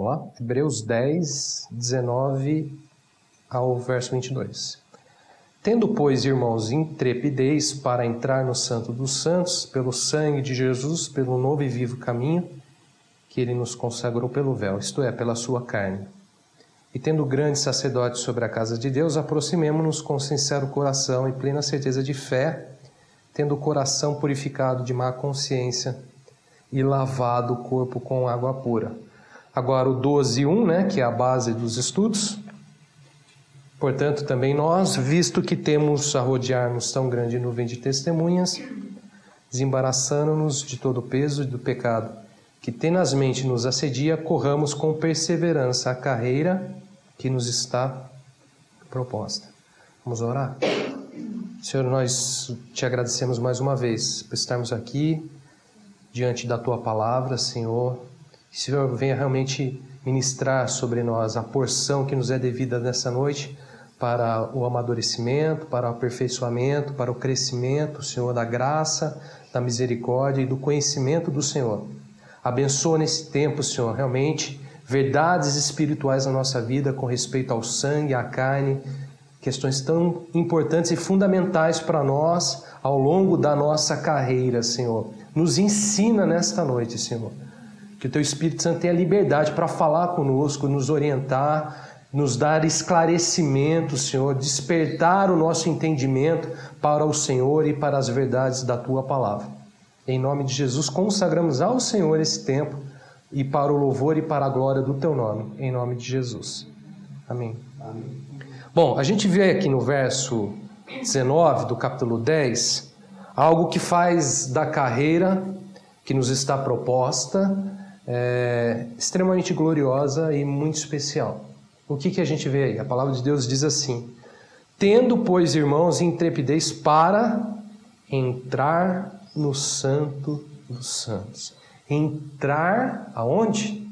lá. Hebreus 10, 19 ao verso 22. Tendo, pois, irmãos, intrepidez para entrar no Santo dos Santos, pelo sangue de Jesus, pelo novo e vivo caminho, que ele nos consagrou pelo véu, isto é, pela sua carne. E tendo grande sacerdote sobre a casa de Deus, aproximemo-nos com sincero coração e plena certeza de fé, tendo o coração purificado de má consciência e lavado o corpo com água pura. Agora o 12:1, que é a base dos estudos. Portanto, também nós, visto que temos a rodear-nos tão grande nuvem de testemunhas, desembaraçando-nos de todo o peso e do pecado, que tenazmente nos assedia, corramos com perseverança a carreira que nos está proposta. Vamos orar? Senhor, nós te agradecemos mais uma vez por estarmos aqui diante da Tua palavra, Senhor. Que o Senhor venha realmente ministrar sobre nós a porção que nos é devida nessa noite para o amadurecimento, para o aperfeiçoamento, para o crescimento, Senhor, da graça, da misericórdia e do conhecimento do Senhor. Abençoa nesse tempo, Senhor, realmente verdades espirituais na nossa vida com respeito ao sangue, à carne, questões tão importantes e fundamentais para nós ao longo da nossa carreira, Senhor. Nos ensina nesta noite, Senhor, que o Teu Espírito Santo tenha liberdade para falar conosco, nos orientar, nos dar esclarecimento, Senhor, despertar o nosso entendimento para o Senhor e para as verdades da Tua palavra. Em nome de Jesus, consagramos ao Senhor esse tempo e para o louvor e para a glória do Teu nome, em nome de Jesus. Amém. Amém. Bom, a gente vê aqui no verso 19 do capítulo 10, algo que faz da carreira que nos está proposta extremamente gloriosa e muito especial. O que a gente vê aí? A palavra de Deus diz assim: tendo, pois, irmãos, intrepidez para entrar no Santo dos Santos. Entrar aonde?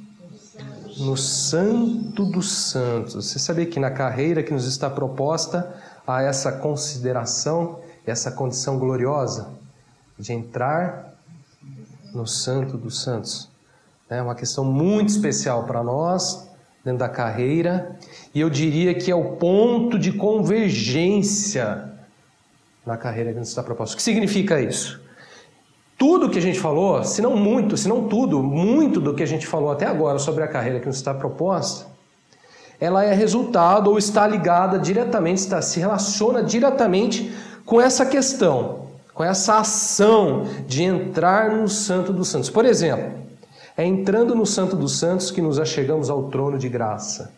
No Santo dos Santos. Você sabia que na carreira que nos está proposta há essa consideração, essa condição gloriosa de entrar no Santo dos Santos? É uma questão muito especial para nós, dentro da carreira, e eu diria que é o ponto de convergência na carreira que nos está proposta. O que significa isso? Tudo que a gente falou, se não muito, se não tudo, muito do que a gente falou até agora sobre a carreira que nos está proposta, ela é resultado ou está ligada diretamente, se relaciona diretamente com essa questão, com essa ação de entrar no Santo dos Santos. Por exemplo, é entrando no Santo dos Santos que nos achegamos ao trono de graça.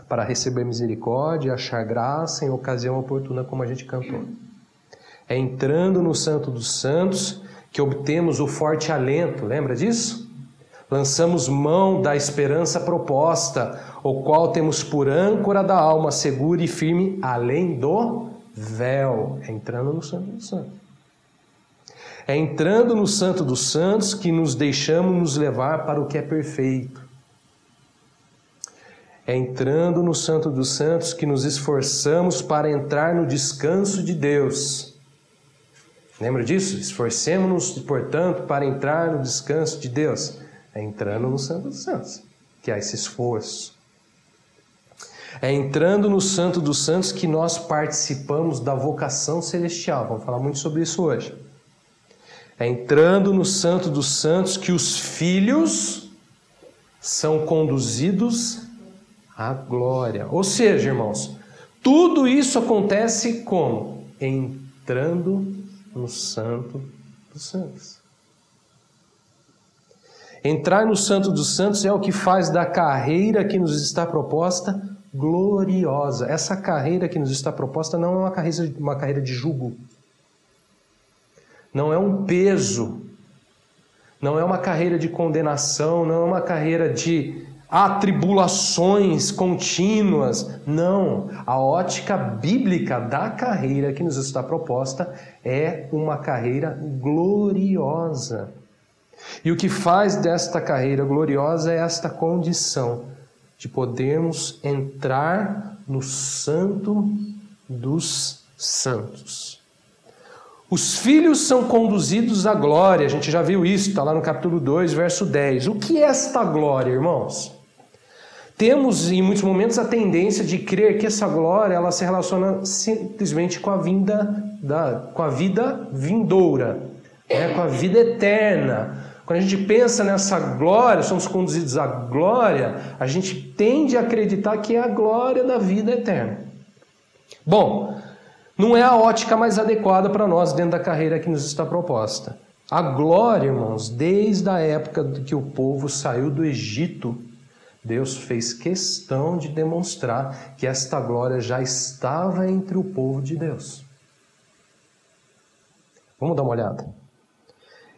Para receber misericórdia e achar graça em ocasião oportuna, como a gente cantou. É entrando no Santo dos Santos que obtemos o forte alento, lembra disso? Lançamos mão da esperança proposta, o qual temos por âncora da alma segura e firme, além do véu. É entrando no Santo dos Santos. É entrando no Santo dos Santos que nos deixamos nos levar para o que é perfeito. É entrando no Santo dos Santos que nos esforçamos para entrar no descanso de Deus. Lembra disso? Esforcemos-nos, portanto, para entrar no descanso de Deus. É entrando no Santo dos Santos que há esse esforço. É entrando no Santo dos Santos que nós participamos da vocação celestial. Vamos falar muito sobre isso hoje. É entrando no Santo dos Santos que os filhos são conduzidos à glória. Ou seja, irmãos, tudo isso acontece como? Entrando no Santo dos Santos. Entrar no Santo dos Santos é o que faz da carreira que nos está proposta gloriosa. Essa carreira que nos está proposta não é uma carreira de jugo. Não é um peso, não é uma carreira de condenação, não é uma carreira de atribulações contínuas. Não, a ótica bíblica da carreira que nos está proposta é uma carreira gloriosa. E o que faz desta carreira gloriosa é esta condição de podermos entrar no Santo dos Santos. Os filhos são conduzidos à glória. A gente já viu isso, está lá no capítulo 2, verso 10. O que é esta glória, irmãos? Temos, em muitos momentos, a tendência de crer que essa glória ela se relaciona simplesmente com a vida vindoura, com a vida eterna. Quando a gente pensa nessa glória, somos conduzidos à glória, a gente tende a acreditar que é a glória da vida eterna. Bom, não é a ótica mais adequada para nós dentro da carreira que nos está proposta. A glória, irmãos, desde a época que o povo saiu do Egito, Deus fez questão de demonstrar que esta glória já estava entre o povo de Deus. Vamos dar uma olhada.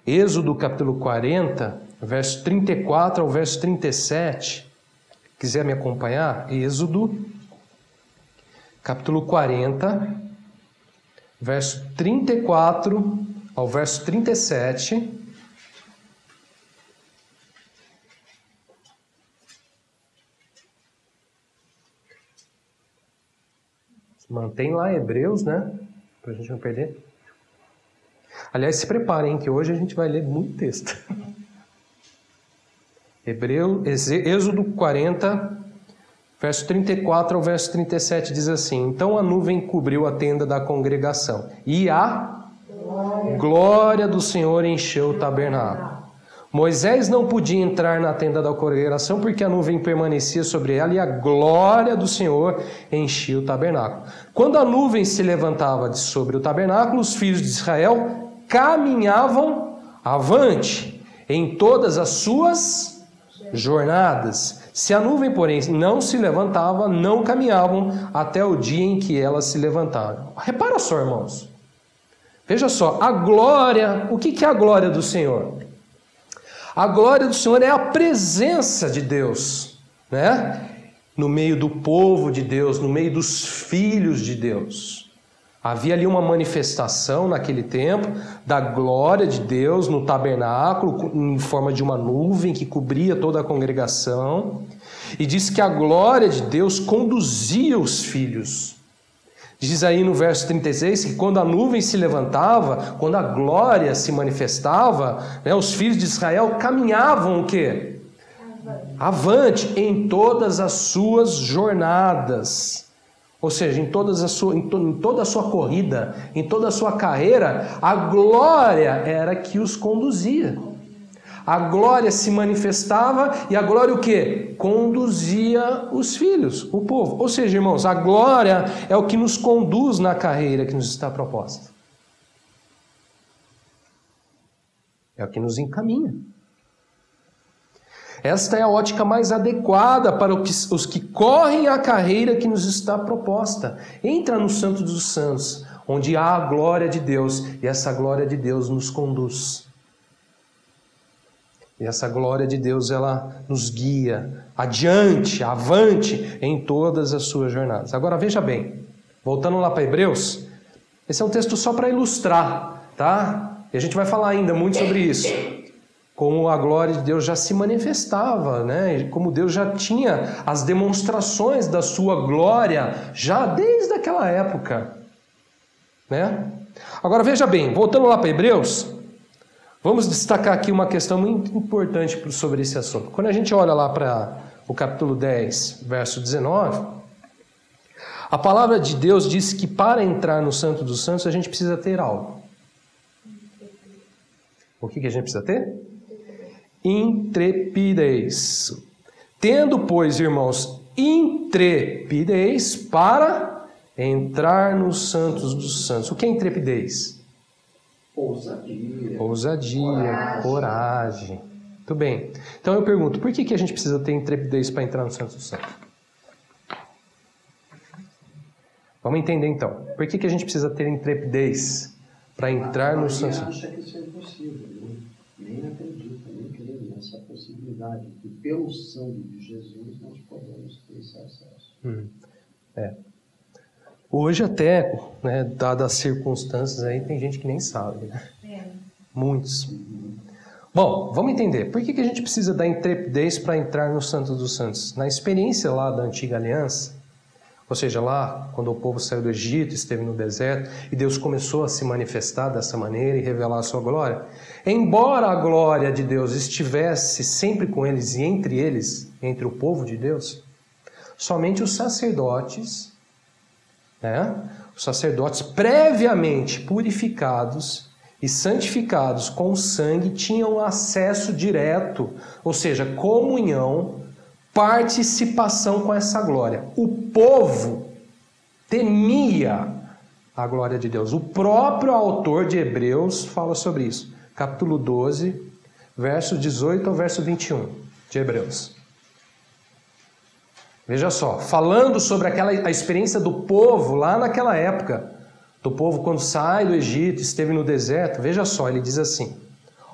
Êxodo capítulo 40, verso 34 ao verso 37. Quiser me acompanhar? Êxodo capítulo 40, verso 34 ao verso 37. Mantém lá Hebreus, né? Para a gente não perder. Aliás, se preparem, que hoje a gente vai ler muito texto. Êxodo 40, verso 34 ao verso 37 diz assim: Então a nuvem cobriu a tenda da congregação, e a glória do Senhor encheu o tabernáculo. Moisés não podia entrar na tenda da congregação porque a nuvem permanecia sobre ela e a glória do Senhor enchia o tabernáculo. Quando a nuvem se levantava de sobre o tabernáculo, os filhos de Israel caminhavam avante em todas as suas jornadas. Se a nuvem, porém, não se levantava, não caminhavam até o dia em que ela se levantava. Repara só, irmãos. Veja só, a glória, o que é a glória do Senhor? A glória do Senhor é a presença de Deus, né? No meio do povo de Deus, no meio dos filhos de Deus. Havia ali uma manifestação naquele tempo da glória de Deus no tabernáculo, em forma de uma nuvem que cobria toda a congregação. E diz que a glória de Deus conduzia os filhos. Diz aí no verso 36 que quando a nuvem se levantava, quando a glória se manifestava, né, os filhos de Israel caminhavam o quê? Avante em todas as suas jornadas. Ou seja, em toda a sua corrida, em toda a sua carreira, a glória era que os conduzia. A glória se manifestava e a glória o quê? Conduzia os filhos, o povo. Ou seja, irmãos, a glória é o que nos conduz na carreira que nos está proposta. É o que nos encaminha. Esta é a ótica mais adequada para os que correm a carreira que nos está proposta. Entra no Santo dos Santos, onde há a glória de Deus, e essa glória de Deus nos conduz. E essa glória de Deus, ela nos guia adiante, avante em todas as suas jornadas. Agora veja bem, voltando lá para Hebreus, esse é um texto só para ilustrar, tá? E a gente vai falar ainda muito sobre isso. Como a glória de Deus já se manifestava, né? Como Deus já tinha as demonstrações da sua glória já desde aquela época, né? Agora veja bem, voltando lá para Hebreus, vamos destacar aqui uma questão muito importante sobre esse assunto. Quando a gente olha lá para o capítulo 10, verso 19, a palavra de Deus diz que para entrar no Santo dos Santos a gente precisa ter algo. O que a gente precisa ter? Intrepidez. Tendo, pois, irmãos, intrepidez para entrar nos Santos dos Santos. O que é intrepidez? Ousadia, coragem. Muito bem. Então eu pergunto, por que a gente precisa ter intrepidez para entrar no Santo dos Santos? Vamos entender então. Por que a gente precisa ter intrepidez para entrar no Santo dos Santos? Acha que isso é impossível, né? Nem acredita, nem crê nessa possibilidade, que pelo sangue de Jesus nós podemos ter esse acesso. Hoje até, né, dadas as circunstâncias aí, tem gente que nem sabe, né? Muitos. Bom, vamos entender. Por que a gente precisa da intrepidez para entrar no Santo dos Santos? Na experiência lá da Antiga Aliança, Ou seja, lá, quando o povo saiu do Egito, esteve no deserto, e Deus começou a se manifestar dessa maneira e revelar a sua glória. Embora a glória de Deus estivesse sempre com eles e entre o povo de Deus, somente os sacerdotes, os sacerdotes previamente purificados e santificados com o sangue tinham acesso direto, ou seja, comunhão, participação com essa glória. O povo temia a glória de Deus. O próprio autor de Hebreus fala sobre isso. Capítulo 12, verso 18 ao verso 21 de Hebreus. Veja só, falando sobre a experiência do povo lá naquela época, do povo quando sai do Egito, esteve no deserto, veja só, ele diz assim: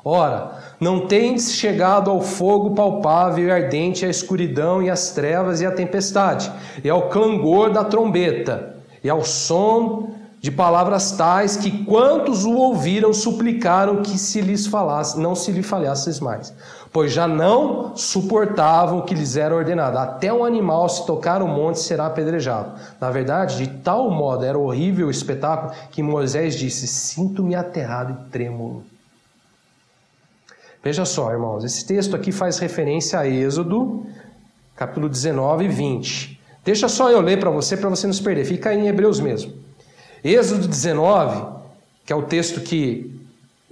ora, não tendes chegado ao fogo palpável e ardente, à escuridão e às trevas e à tempestade, e ao clangor da trombeta, e ao som de palavras tais que quantos o ouviram suplicaram que se lhes falasse, não se lhe falhasses mais, pois já não suportavam o que lhes era ordenado. Até um animal, se tocar o monte, será apedrejado. Na verdade, de tal modo era horrível o espetáculo que Moisés disse: sinto-me aterrado e trêmulo. Veja só, irmãos, esse texto aqui faz referência a Êxodo, capítulo 19 e 20. Deixa só eu ler para você não se perder. Fica aí em Hebreus mesmo. Êxodo 19, que é o texto que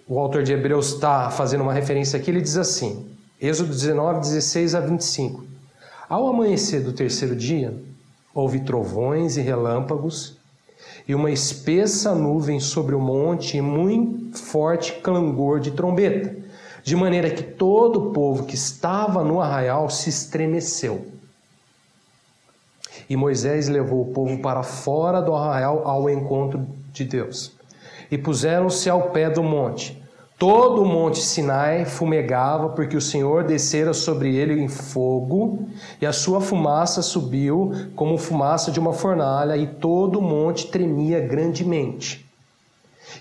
o autor de Hebreus está fazendo uma referência aqui, ele diz assim, Êxodo 19, 16 a 25. Ao amanhecer do terceiro dia, houve trovões e relâmpagos, e uma espessa nuvem sobre o monte e muito forte clangor de trombeta, de maneira que todo o povo que estava no arraial se estremeceu. E Moisés levou o povo para fora do arraial ao encontro de Deus. E puseram-se ao pé do monte. Todo o monte Sinai fumegava, porque o Senhor descera sobre ele em fogo, e a sua fumaça subiu como fumaça de uma fornalha, e todo o monte tremia grandemente.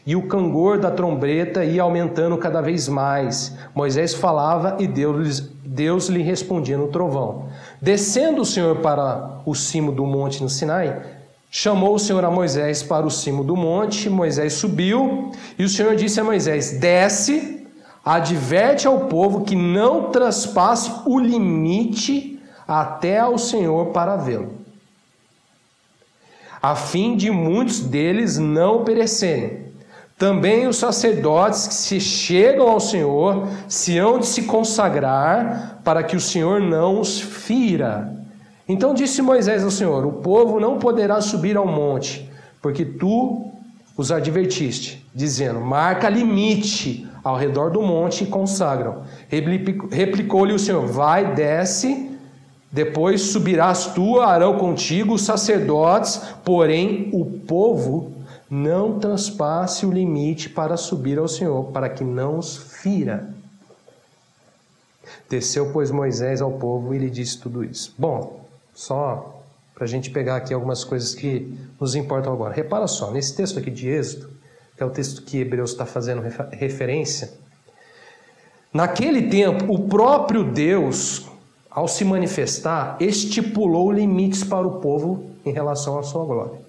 E o clangor da trombeta ia aumentando cada vez mais. Moisés falava e Deus lhe respondia no trovão. Descendo o Senhor para o cimo do monte no Sinai, chamou o Senhor a Moisés para o cimo do monte. Moisés subiu e o Senhor disse a Moisés: desce, adverte ao povo que não traspasse o limite até ao Senhor para vê-lo, a fim de muitos deles não perecerem. Também os sacerdotes que se chegam ao Senhor se hão de se consagrar, para que o Senhor não os fira. Então disse Moisés ao Senhor: o povo não poderá subir ao monte, porque tu os advertiste, dizendo: marca limite ao redor do monte e consagram. Replicou-lhe o Senhor: vai, desce, depois subirás tu, Arão contigo, os sacerdotes, porém o povo não transpasse o limite para subir ao Senhor, para que não os fira. Desceu, pois, Moisés ao povo e lhe disse tudo isso. Bom, só para a gente pegar aqui algumas coisas que nos importam agora. Repara só, nesse texto aqui de Êxodo, que é o texto que Hebreus está fazendo referência, naquele tempo, o próprio Deus, ao se manifestar, estipulou limites para o povo em relação à sua glória.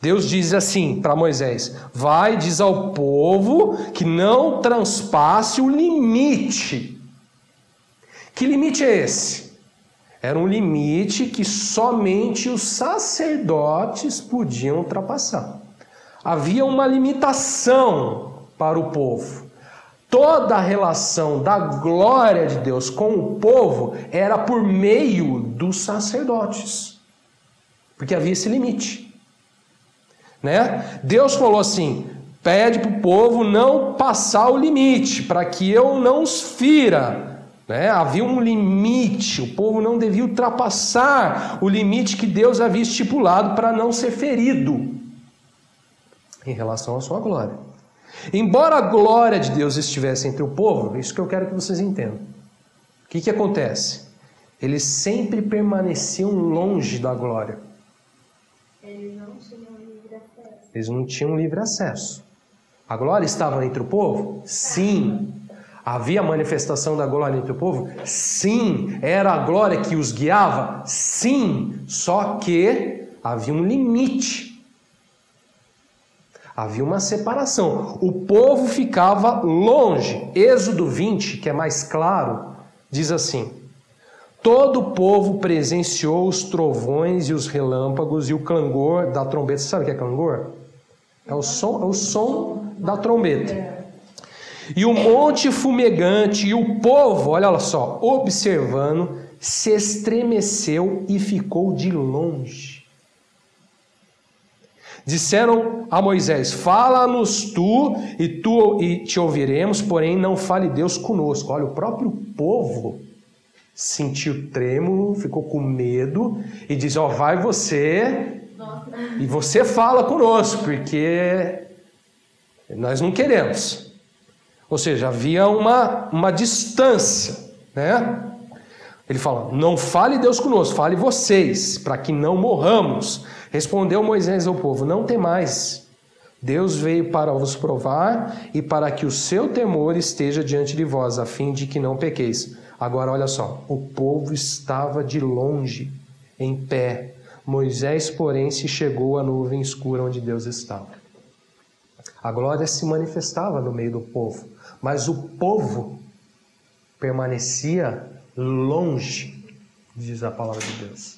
Deus diz assim para Moisés: vai, diz ao povo que não transpasse o limite. Que limite é esse? Era um limite que somente os sacerdotes podiam ultrapassar. Havia uma limitação para o povo. Toda a relação da glória de Deus com o povo era por meio dos sacerdotes, porque havia esse limite. Deus falou assim: pede para o povo não passar o limite, para que eu não os fira. Havia um limite, o povo não devia ultrapassar o limite que Deus havia estipulado para não ser ferido em relação à sua glória. Embora a glória de Deus estivesse entre o povo, é isso que eu quero que vocês entendam. O que acontece? Eles sempre permaneciam longe da glória. Eles não tinham livre acesso. A glória estava entre o povo? Sim. Havia manifestação da glória entre o povo? Sim. Era a glória que os guiava? Sim. Só que havia um limite. Havia uma separação. O povo ficava longe. Êxodo 20, que é mais claro, diz assim: todo o povo presenciou os trovões e os relâmpagos e o clangor da trombeta. Você sabe o que é clangor? É o som da trombeta. E o monte fumegante e o povo, olha só, observando, se estremeceu e ficou de longe. Disseram a Moisés: fala-nos tu e te ouviremos, porém não fale Deus conosco. Olha, o próprio povo sentiu trêmulo, ficou com medo e diz: ó, vai você e você fala conosco, porque nós não queremos. Ou seja, havia uma distância, né? Ele fala: não fale Deus conosco, fale vocês, para que não morramos. Respondeu Moisés ao povo: não temais, Deus veio para vos provar e para que o seu temor esteja diante de vós, a fim de que não pequeis. Agora olha só, o povo estava de longe, em pé. Moisés, porém, se chegou à nuvem escura onde Deus estava. A glória se manifestava no meio do povo, mas o povo permanecia longe, diz a palavra de Deus.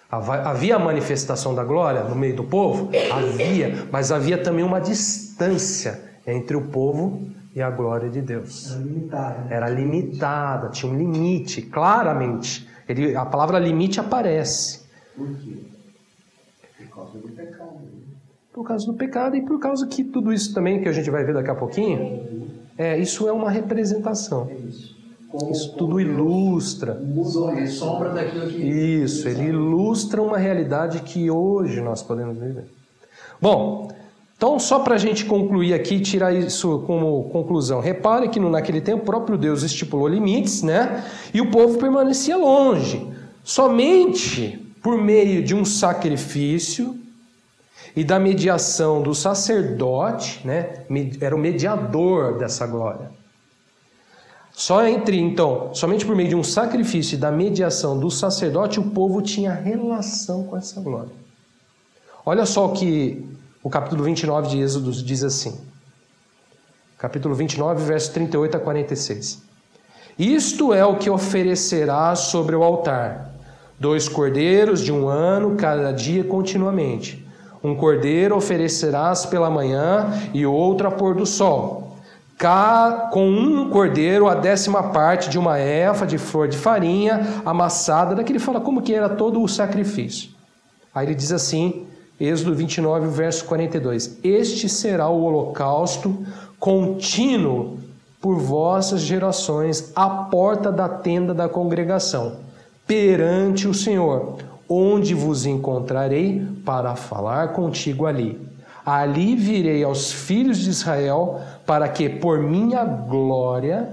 Havia a manifestação da glória no meio do povo? Havia, mas havia também uma distância entre o povo e a glória de Deus. Era limitada. Era limitada, tinha um limite, claramente. A palavra limite aparece. Por quê? Por causa do pecado. Por causa do pecado e por causa que tudo isso também, que a gente vai ver daqui a pouquinho, isso é uma representação. É isso. Isso tudo ilustra. Sombra daquilo que... Isso, ele ilustra uma realidade que hoje nós podemos viver. Bom, então só para a gente concluir aqui, tirar isso como conclusão. Repare que naquele tempo o próprio Deus estipulou limites, né? E o povo permanecia longe. Somente por meio de um sacrifício e da mediação do sacerdote, né? Era o mediador dessa glória. Somente por meio de um sacrifício e da mediação do sacerdote, o povo tinha relação com essa glória. Olha só o que o capítulo 29 de Êxodo diz assim. Capítulo 29, verso 38 a 46. Isto é o que oferecerás sobre o altar: 2 cordeiros de 1 ano, cada dia continuamente. 1 cordeiro oferecerás pela manhã e outro a pôr do sol. Com 1 cordeiro, a 10ª parte de uma efa de flor de farinha amassada. Daqui ele fala como que era todo o sacrifício. Aí ele diz assim, Êxodo 29, verso 42. Este será o holocausto contínuo por vossas gerações à porta da tenda da congregação, perante o Senhor, onde vos encontrarei para falar contigo ali. Ali virei aos filhos de Israel, para que por minha glória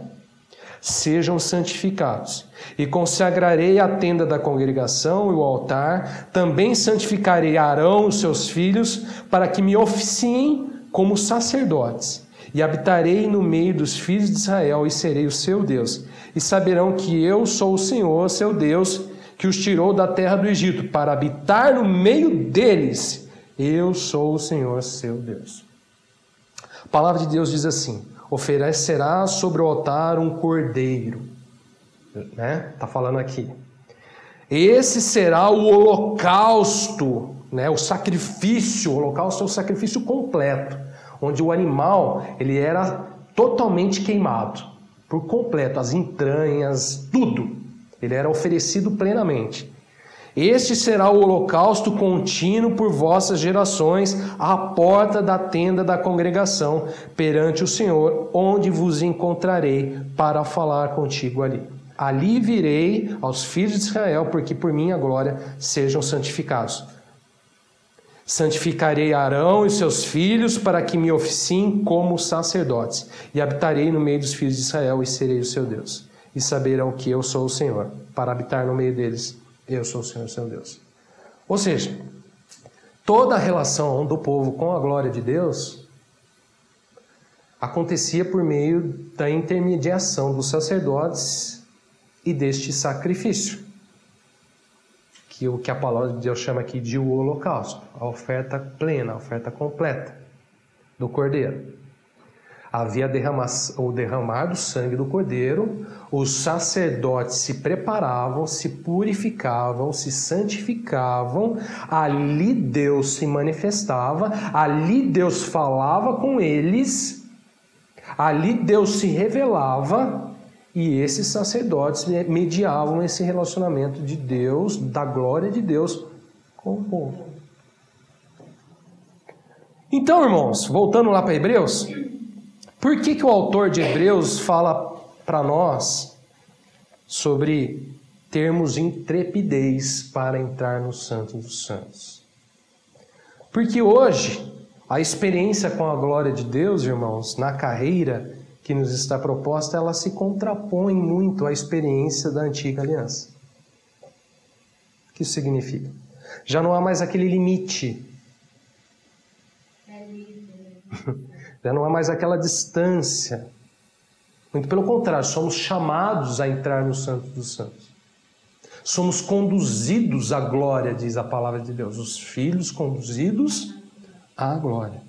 sejam santificados. E consagrarei a tenda da congregação e o altar. Também santificarei Arão e os seus filhos, para que me oficiem como sacerdotes. E habitarei no meio dos filhos de Israel, e serei o seu Deus. E saberão que eu sou o Senhor, seu Deus, que os tirou da terra do Egito, para habitar no meio deles. Eu sou o Senhor, seu Deus. A palavra de Deus diz assim: oferecerá sobre o altar um cordeiro. Está falando aqui. Esse será o holocausto, o sacrifício. O holocausto é o sacrifício completo, onde o animal ele era totalmente queimado, por completo, as entranhas, tudo. Ele era oferecido plenamente. Este será o holocausto contínuo por vossas gerações, à porta da tenda da congregação, perante o Senhor, onde vos encontrarei para falar contigo ali. Ali virei aos filhos de Israel, porque por minha glória sejam santificados. Santificarei Arão e seus filhos, para que me oficiem como sacerdotes, e habitarei no meio dos filhos de Israel, e serei o seu Deus. E saberão que eu sou o Senhor, para habitar no meio deles. Eu sou o Senhor, seu Deus. Ou seja, toda a relação do povo com a glória de Deus acontecia por meio da intermediação dos sacerdotes e deste sacrifício, que o que a palavra de Deus chama aqui de o holocausto, a oferta plena, a oferta completa do cordeiro. Havia o derramar do sangue do cordeiro, os sacerdotes se preparavam, se purificavam, se santificavam, ali Deus se manifestava, ali Deus falava com eles, ali Deus se revelava, e esses sacerdotes mediavam esse relacionamento de Deus, da glória de Deus com o povo. Então, irmãos, voltando lá para Hebreus, por que o autor de Hebreus fala para nós sobre termos intrepidez para entrar no Santo dos Santos? Porque hoje, a experiência com a glória de Deus, irmãos, na carreira que nos está proposta, ela se contrapõe muito à experiência da antiga aliança. O que isso significa? Já não há mais aquele limite. Já não há mais aquela distância. Muito pelo contrário, somos chamados a entrar no Santo dos Santos. Somos conduzidos à glória, diz a palavra de Deus. Os filhos conduzidos à glória.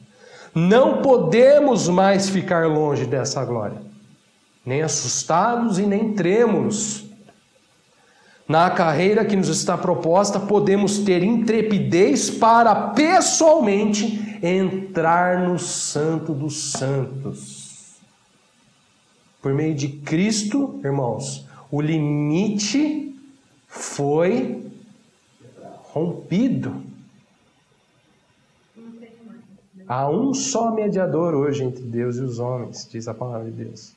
Não podemos mais ficar longe dessa glória. Nem assustados e nem trêmulos. Na carreira que nos está proposta, podemos ter intrepidez para pessoalmente entrar no Santo dos Santos. Por meio de Cristo, irmãos, o limite foi rompido. Há um só mediador hoje entre Deus e os homens, diz a palavra de Deus.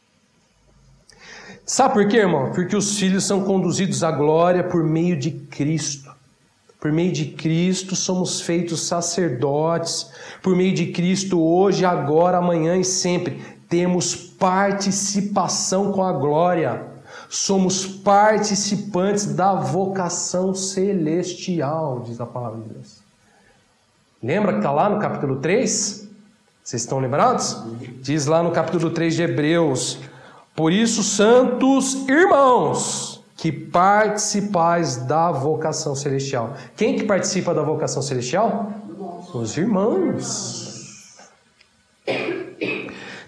Sabe por quê, irmão? Porque os filhos são conduzidos à glória por meio de Cristo. Por meio de Cristo somos feitos sacerdotes. Por meio de Cristo, hoje, agora, amanhã e sempre, temos participação com a glória. Somos participantes da vocação celestial, diz a palavra de Deus. Lembra que está lá no capítulo 3? Vocês estão lembrados? Diz lá no capítulo 3 de Hebreus: por isso, santos irmãos, que participais da vocação celestial. Quem que participa da vocação celestial? Os irmãos.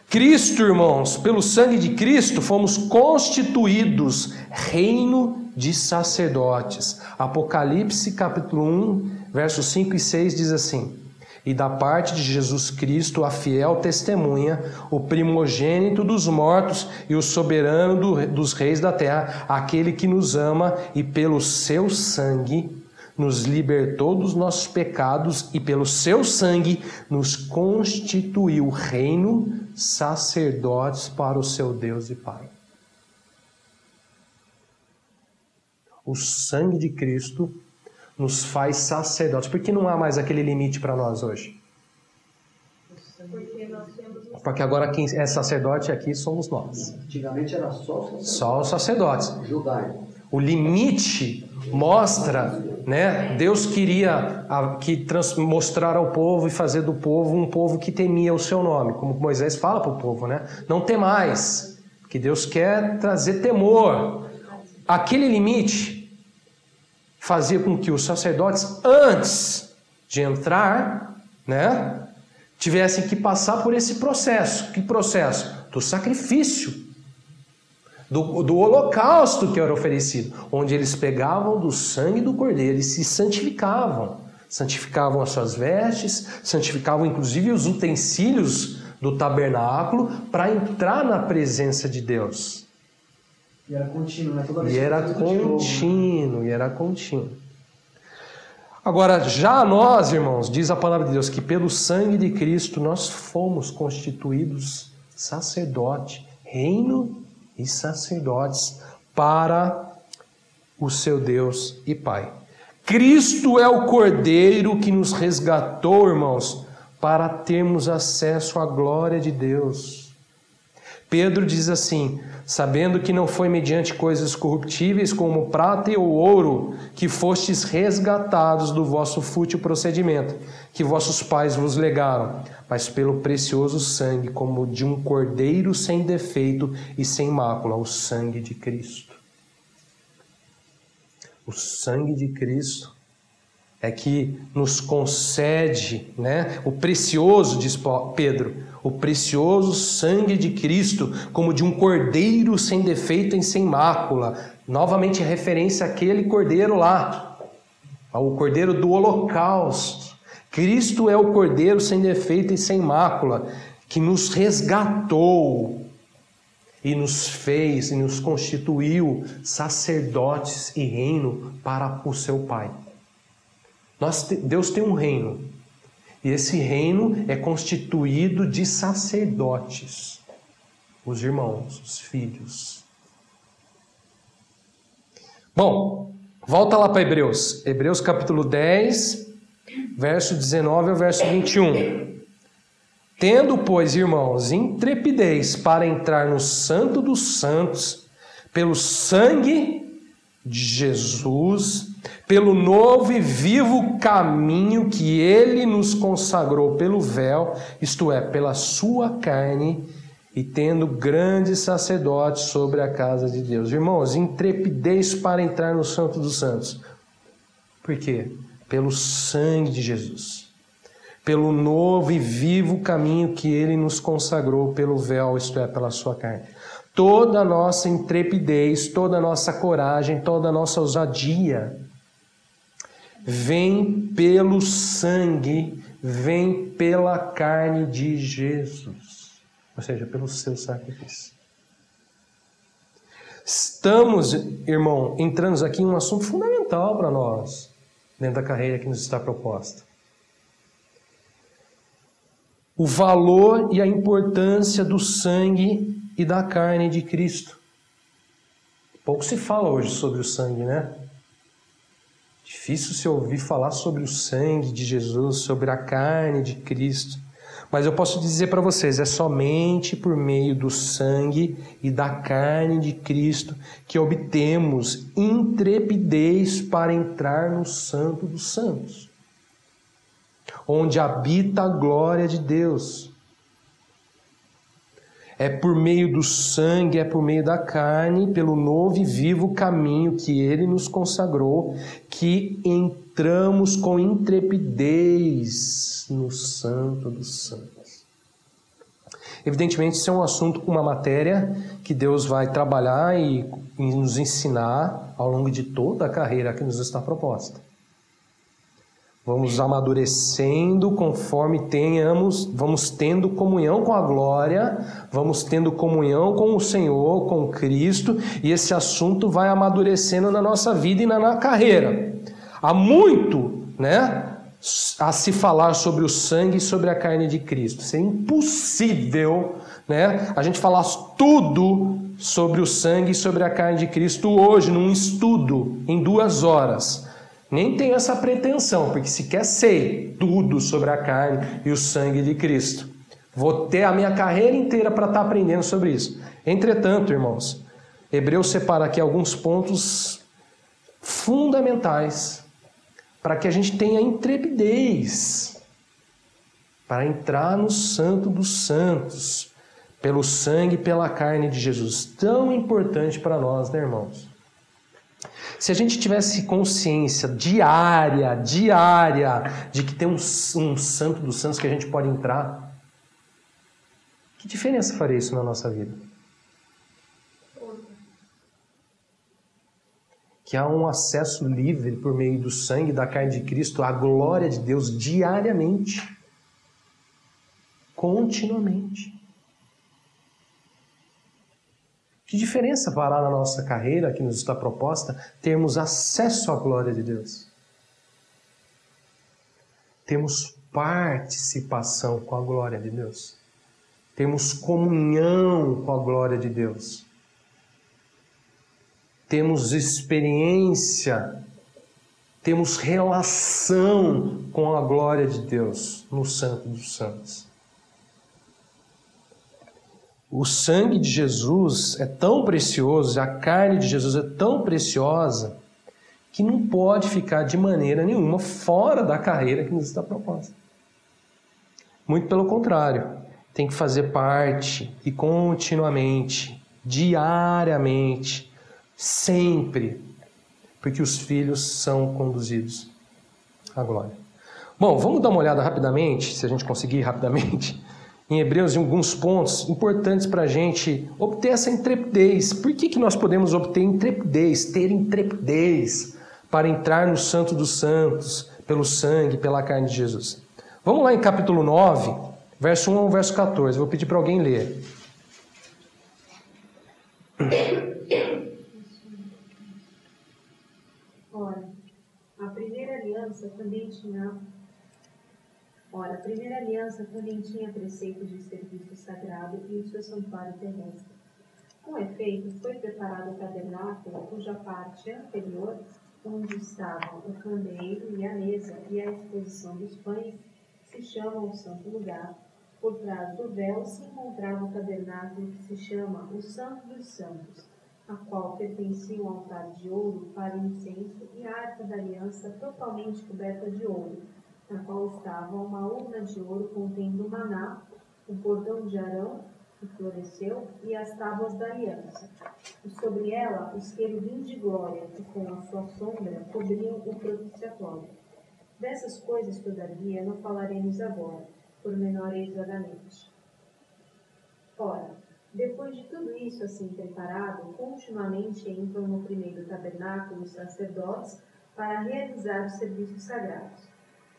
Cristo, irmãos, pelo sangue de Cristo, fomos constituídos reino de sacerdotes. Apocalipse, capítulo 1, versos 5 e 6 diz assim: e da parte de Jesus Cristo, a fiel testemunha, o primogênito dos mortos e o soberano dos reis da terra, aquele que nos ama e pelo seu sangue nos libertou dos nossos pecados e pelo seu sangue nos constituiu reino, sacerdotes para o seu Deus e Pai. O sangue de Cristo nos faz sacerdotes. Por que não há mais aquele limite para nós hoje? Porque agora quem é sacerdote aqui somos nós. Antigamente era só os sacerdotes. Judaico. O limite mostra, né? Deus queria mostrar ao povo e fazer do povo um povo que temia o seu nome, como Moisés fala para o povo, né? Não temais, que Deus quer trazer temor. Aquele limite fazia com que os sacerdotes, antes de entrar, né, tivessem que passar por esse processo. Que processo? Do sacrifício. Do holocausto que era oferecido, onde eles pegavam do sangue do cordeiro e se santificavam. Santificavam as suas vestes, santificavam inclusive os utensílios do tabernáculo para entrar na presença de Deus. E era contínuo, né? Toda vez e era contínuo. Agora, já nós, irmãos, diz a palavra de Deus, que pelo sangue de Cristo nós fomos constituídos sacerdote, reino e sacerdotes para o seu Deus e Pai. Cristo é o Cordeiro que nos resgatou, irmãos, para termos acesso à glória de Deus. Pedro diz assim: sabendo que não foi mediante coisas corruptíveis como prata ou ouro que fostes resgatados do vosso fútil procedimento, que vossos pais vos legaram, mas pelo precioso sangue, como de um cordeiro sem defeito e sem mácula, o sangue de Cristo. O sangue de Cristo é que nos concede, né, o precioso, diz Pedro, o precioso sangue de Cristo, como de um cordeiro sem defeito e sem mácula. Novamente referência àquele cordeiro lá, ao cordeiro do holocausto. Cristo é o cordeiro sem defeito e sem mácula, que nos resgatou e nos fez e nos constituiu sacerdotes e reino para o seu Pai. Deus tem um reino, e esse reino é constituído de sacerdotes, os irmãos, os filhos. Bom, volta lá para Hebreus. Hebreus capítulo 10, verso 19 ao verso 21. Tendo, pois, irmãos, intrepidez para entrar no Santo dos Santos, pelo sangue de Jesus, pelo novo e vivo caminho que Ele nos consagrou pelo véu, isto é, pela sua carne, e tendo grandes sacerdotes sobre a casa de Deus. Irmãos, intrepidez para entrar no Santo dos Santos. Por quê? Pelo sangue de Jesus. Pelo novo e vivo caminho que Ele nos consagrou pelo véu, isto é, pela sua carne. Toda a nossa intrepidez, toda a nossa coragem, toda a nossa ousadia vem pelo sangue, vem pela carne de Jesus, ou seja, pelo seu sacrifício. Estamos, irmão, entrando aqui em um assunto fundamental para nós, dentro da carreira que nos está proposta. O valor e a importância do sangue e da carne de Cristo. Pouco se fala hoje sobre o sangue, né? Difícil se ouvir falar sobre o sangue de Jesus, sobre a carne de Cristo. Mas eu posso dizer para vocês, é somente por meio do sangue e da carne de Cristo que obtemos intrepidez para entrar no Santo dos Santos, onde habita a glória de Deus. É por meio do sangue, é por meio da carne, pelo novo e vivo caminho que Ele nos consagrou, que entramos com intrepidez no Santo dos Santos. Evidentemente, isso é um assunto, uma matéria que Deus vai trabalhar e nos ensinar ao longo de toda a carreira que nos está proposta. Vamos amadurecendo conforme vamos tendo comunhão com a glória, vamos tendo comunhão com o Senhor, com Cristo, e esse assunto vai amadurecendo na nossa vida e na carreira. Há muito, né, a se falar sobre o sangue e sobre a carne de Cristo. Isso é impossível, né, a gente falar tudo sobre o sangue e sobre a carne de Cristo hoje, num estudo, em 2 horas. Nem tenho essa pretensão, porque sequer sei tudo sobre a carne e o sangue de Cristo. Vou ter a minha carreira inteira para estar aprendendo sobre isso. Entretanto, irmãos, Hebreus separa aqui alguns pontos fundamentais para que a gente tenha intrepidez para entrar no Santo dos Santos, pelo sangue e pela carne de Jesus. Tão importante para nós, né, irmãos? Se a gente tivesse consciência diária, de que tem um santo dos santos que a gente pode entrar, que diferença faria isso na nossa vida? Que há um acesso livre por meio do sangue e da carne de Cristo à glória de Deus diariamente, continuamente. Que diferença fará na nossa carreira, que nos está proposta, termos acesso à glória de Deus? Temos participação com a glória de Deus. Temos comunhão com a glória de Deus. Temos experiência, temos relação com a glória de Deus no Santo dos Santos. O sangue de Jesus é tão precioso, a carne de Jesus é tão preciosa, que não pode ficar de maneira nenhuma fora da carreira que nos está proposta. Muito pelo contrário, tem que fazer parte e continuamente, diariamente, sempre, porque os filhos são conduzidos à glória. Bom, vamos dar uma olhada rapidamente, se a gente conseguir rapidamente, em Hebreus, em alguns pontos importantes para a gente obter essa intrepidez. Por que nós podemos obter intrepidez, ter intrepidez para entrar no Santo dos Santos, pelo sangue, pela carne de Jesus? Vamos lá em capítulo 9, verso 1 ao verso 14. Vou pedir para alguém ler. Ora, a primeira aliança também tinha preceito de serviço sagrado e o seu santuário terrestre. Com efeito, foi preparado o tabernáculo, cuja parte anterior, onde estavam o candeeiro e a mesa e a exposição dos pães, se chama o Santo Lugar. Por trás do véu se encontrava o tabernáculo que se chama o Santo dos Santos, a qual pertencia um altar de ouro para incenso e a arca da aliança totalmente coberta de ouro, na qual estava uma urna de ouro contendo o maná, o bordão de Arão, que floresceu, e as tábuas da aliança. E sobre ela os querubins de glória, que com a sua sombra cobriam o propiciatório. Dessas coisas, todavia, não falaremos agora, pormenorizadamente. Ora, depois de tudo isso assim preparado, continuamente entram no primeiro tabernáculo os sacerdotes para realizar os serviços sagrados.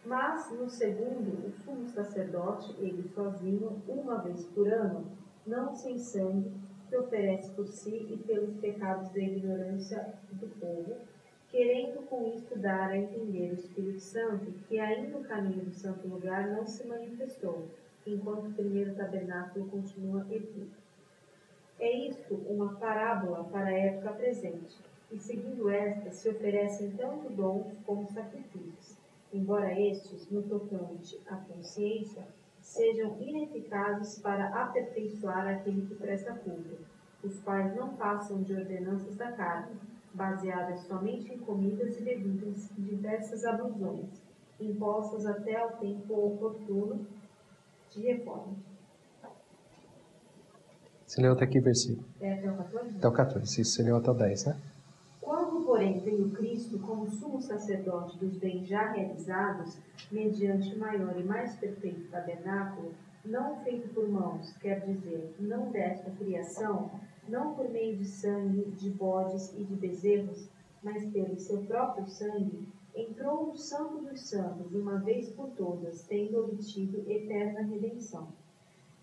Mas, no segundo, o sumo sacerdote, ele sozinho, uma vez por ano, não sem sangue, que oferece por si e pelos pecados da ignorância do povo, querendo com isto dar a entender o Espírito Santo que ainda o caminho do santo lugar não se manifestou, enquanto o primeiro tabernáculo continua erguido. É isto uma parábola para a época presente, e seguindo esta se oferecem tanto dons como sacrifícios, embora estes, no tocante à consciência, sejam ineficazes para aperfeiçoar aquele que presta culto, os quais não passam de ordenanças da carne, baseadas somente em comidas e bebidas e diversas ablusões, impostas até ao tempo oportuno de reforma. Você leu até que versículo? Até o 14? Até o 14, isso, você leu até o 10, né? Quando, porém, veio Cristo como sumo sacerdote dos bens já realizados, mediante maior e mais perfeito tabernáculo, não feito por mãos, quer dizer, não desta criação, não por meio de sangue, de bodes e de bezerros, mas pelo seu próprio sangue, entrou no Santo dos Santos, uma vez por todas, tendo obtido eterna redenção.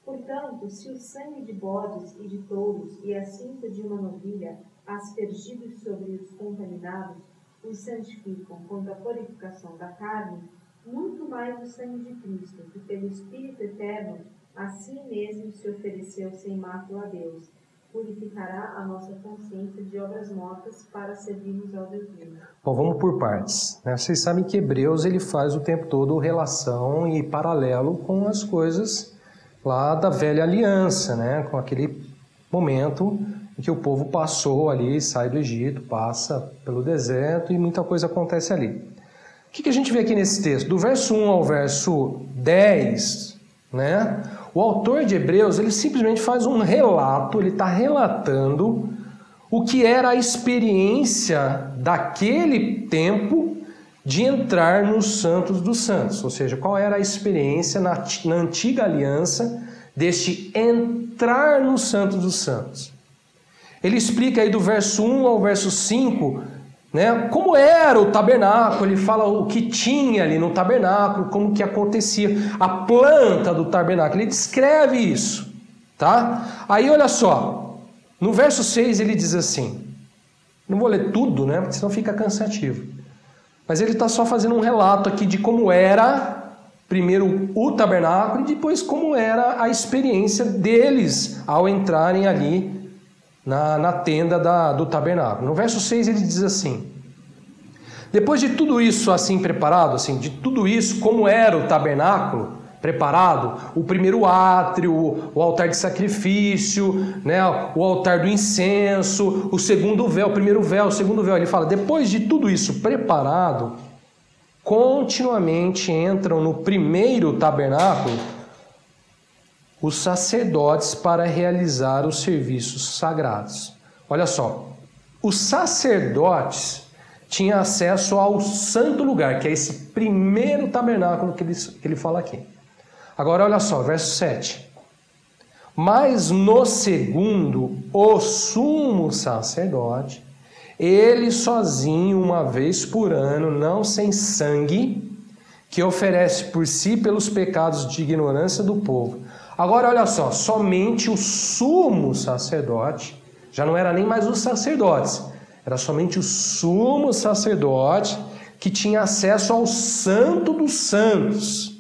Portanto, se o sangue de bodes e de touros e a cinza de uma novilha, aspergidos sobre os contaminados, os santificam quanto à purificação da carne, muito mais o sangue de Cristo, que pelo Espírito Eterno, a si mesmo se ofereceu sem mácula a Deus, purificará a nossa consciência de obras mortas para servirmos ao Deus vivo. Bom, vamos por partes, né? Vocês sabem que Hebreus ele faz o tempo todo relação e paralelo com as coisas lá da velha aliança, né? Com aquele momento em que o povo passou ali, sai do Egito, passa pelo deserto e muita coisa acontece ali. O que a gente vê aqui nesse texto? Do verso 1 ao verso 10, né? O autor de Hebreus, ele simplesmente faz um relato, ele está relatando o que era a experiência daquele tempo de entrar nos Santos dos Santos, ou seja, qual era a experiência na antiga aliança deste entrar no Santos dos Santos. Ele explica aí do verso 1 ao verso 5, né, como era o tabernáculo, ele fala o que tinha ali no tabernáculo, como que acontecia, a planta do tabernáculo, ele descreve isso, tá? Aí olha só, no verso 6 ele diz assim, não vou ler tudo, né, porque senão fica cansativo, mas ele está só fazendo um relato aqui de como era primeiro o tabernáculo e depois como era a experiência deles ao entrarem ali na tenda do tabernáculo. No verso 6 ele diz assim, depois de tudo isso assim preparado, assim, de tudo isso, como era o tabernáculo preparado, o primeiro átrio, o altar de sacrifício, né, o altar do incenso, o segundo véu, o primeiro véu, o segundo véu, ele fala, depois de tudo isso preparado, continuamente entram no primeiro tabernáculo os sacerdotes para realizar os serviços sagrados. Olha só, os sacerdotes tinha acesso ao santo lugar, que é esse primeiro tabernáculo que ele fala aqui. Agora olha só, verso 7. Mas no segundo, o sumo sacerdote, ele sozinho, uma vez por ano, não sem sangue, que oferece por si pelos pecados de ignorância do povo. Agora olha só, somente o sumo sacerdote, já não era nem mais os sacerdotes, era somente o sumo sacerdote que tinha acesso ao santo dos santos.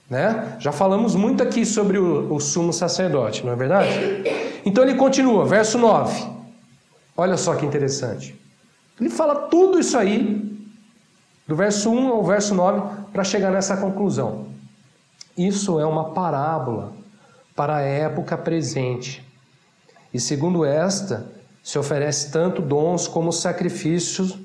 Né? Já falamos muito aqui sobre o sumo sacerdote, não é verdade? Então ele continua, verso 9. Olha só que interessante. Ele fala tudo isso aí, do verso 1 ao verso 9, para chegar nessa conclusão. Isso é uma parábola para a época presente. E segundo esta, se oferece tanto dons como sacrifícios,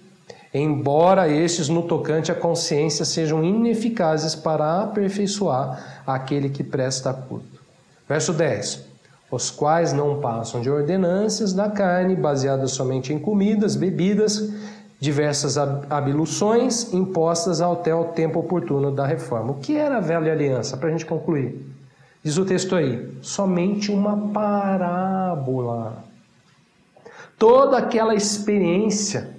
embora estes no tocante à consciência sejam ineficazes para aperfeiçoar aquele que presta culto. Verso 10. Os quais não passam de ordenâncias da carne, baseadas somente em comidas, bebidas, diversas abluções impostas até o tempo oportuno da reforma. O que era a velha aliança? Para a gente concluir. Diz o texto aí, somente uma parábola. Toda aquela experiência,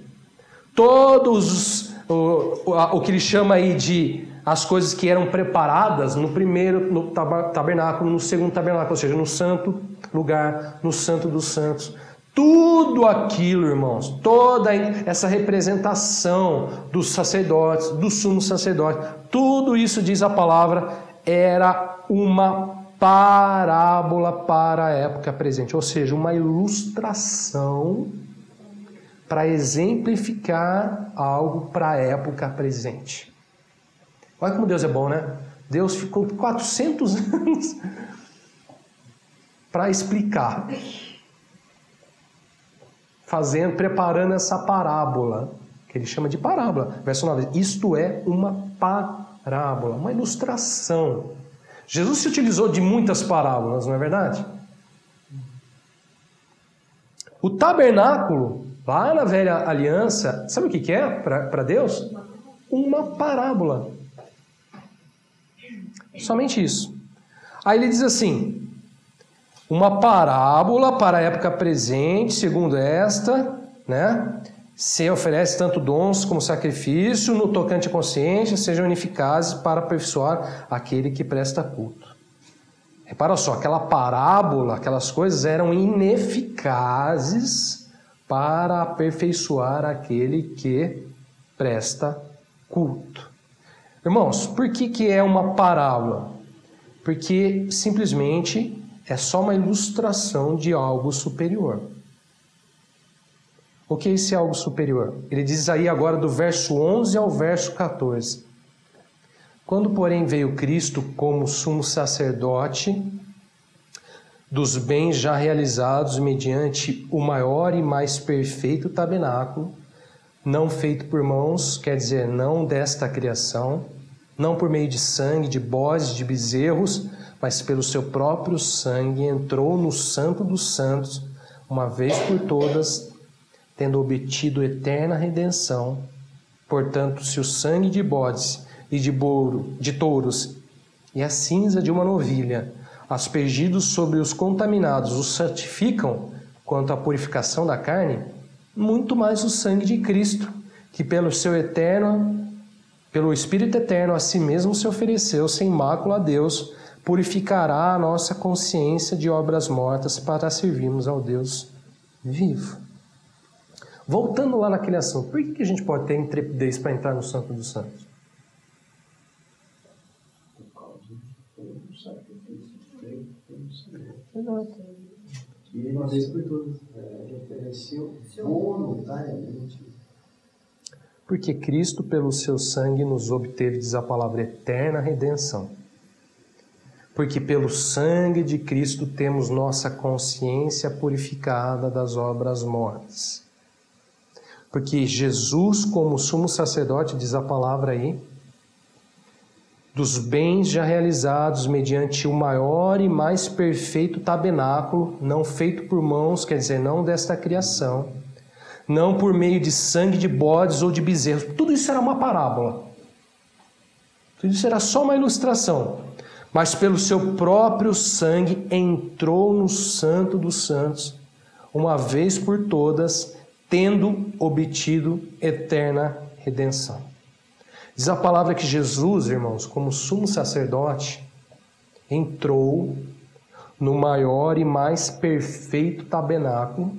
todos o que ele chama aí de as coisas que eram preparadas no primeiro no tabernáculo, no segundo tabernáculo, ou seja, no santo lugar, no santo dos santos. Tudo aquilo, irmãos, toda essa representação dos sacerdotes, do sumo sacerdote, tudo isso, diz a palavra, era uma parábola para a época presente, ou seja, uma ilustração para exemplificar algo para a época presente. Olha como Deus é bom, né? Deus ficou 400 anos para explicar, preparando essa parábola, que ele chama de parábola. Verso 9, isto é uma parábola, uma ilustração. Jesus se utilizou de muitas parábolas, não é verdade? O tabernáculo, lá na velha aliança, sabe o que é para Deus? Uma parábola. Somente isso. Aí ele diz assim, uma parábola para a época presente, segundo esta, né? Se oferece tanto dons como sacrifício, no tocante à consciência, sejam ineficazes para aperfeiçoar aquele que presta culto. Repara só, aquela parábola, aquelas coisas eram ineficazes para aperfeiçoar aquele que presta culto. Irmãos, por que é uma parábola? Porque simplesmente é só uma ilustração de algo superior. O que é esse algo superior? Ele diz aí agora do verso 11 ao verso 14. Quando, porém, veio Cristo como sumo sacerdote dos bens já realizados mediante o maior e mais perfeito tabernáculo, não feito por mãos, quer dizer, não desta criação, não por meio de sangue, de bodes, de bezerros, mas pelo seu próprio sangue entrou no Santo dos Santos, uma vez por todas, tendo obtido eterna redenção. Portanto, se o sangue de bodes e de touros e a cinza de uma novilha, aspergidos sobre os contaminados, os santificam quanto à purificação da carne, muito mais o sangue de Cristo, que pelo Espírito eterno a si mesmo se ofereceu sem mácula a Deus, purificará a nossa consciência de obras mortas para servirmos ao Deus vivo. Voltando lá naquele assunto, por que a gente pode ter intrepidez para entrar no Santo dos Santos? Por causa do sacrifício feito pelo Senhor. Exato. E uma vez por todas, ele ofereceu voluntariamente. Porque Cristo, pelo seu sangue, nos obteve, diz a palavra, eterna redenção. Porque pelo sangue de Cristo temos nossa consciência purificada das obras mortas. Porque Jesus, como sumo sacerdote, diz a palavra aí, dos bens já realizados mediante o maior e mais perfeito tabernáculo, não feito por mãos, quer dizer, não desta criação, não por meio de sangue de bodes ou de bezerros. Tudo isso era uma parábola. Tudo isso era só uma ilustração. Mas pelo seu próprio sangue entrou no Santo dos Santos, uma vez por todas, tendo obtido eterna redenção. Diz a palavra que Jesus, irmãos, como sumo sacerdote, entrou no maior e mais perfeito tabernáculo.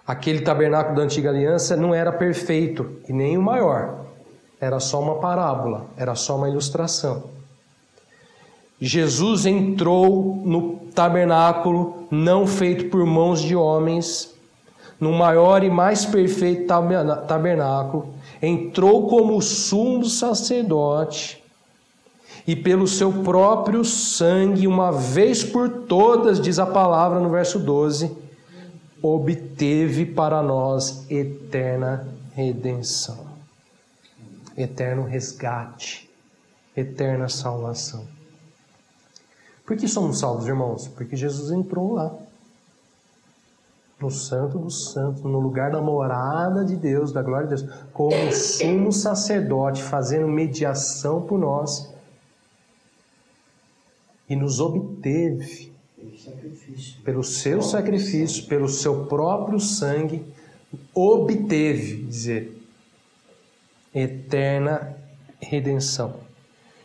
Aquele tabernáculo da antiga aliança não era perfeito e nem o maior. Era só uma parábola, era só uma ilustração. Jesus entrou no tabernáculo não feito por mãos de homens, no maior e mais perfeito tabernáculo, entrou como sumo sacerdote e pelo seu próprio sangue, uma vez por todas, diz a palavra no verso 12, obteve para nós eterna redenção, eterno resgate, eterna salvação. Por que somos salvos, irmãos? Porque Jesus entrou lá, no Santo dos Santos, no lugar da morada de Deus, da glória de Deus, como sumo sacerdote, fazendo mediação por nós, e nos obteve, pelo seu sacrifício, pelo seu próprio sangue, obteve, dizer, eterna redenção.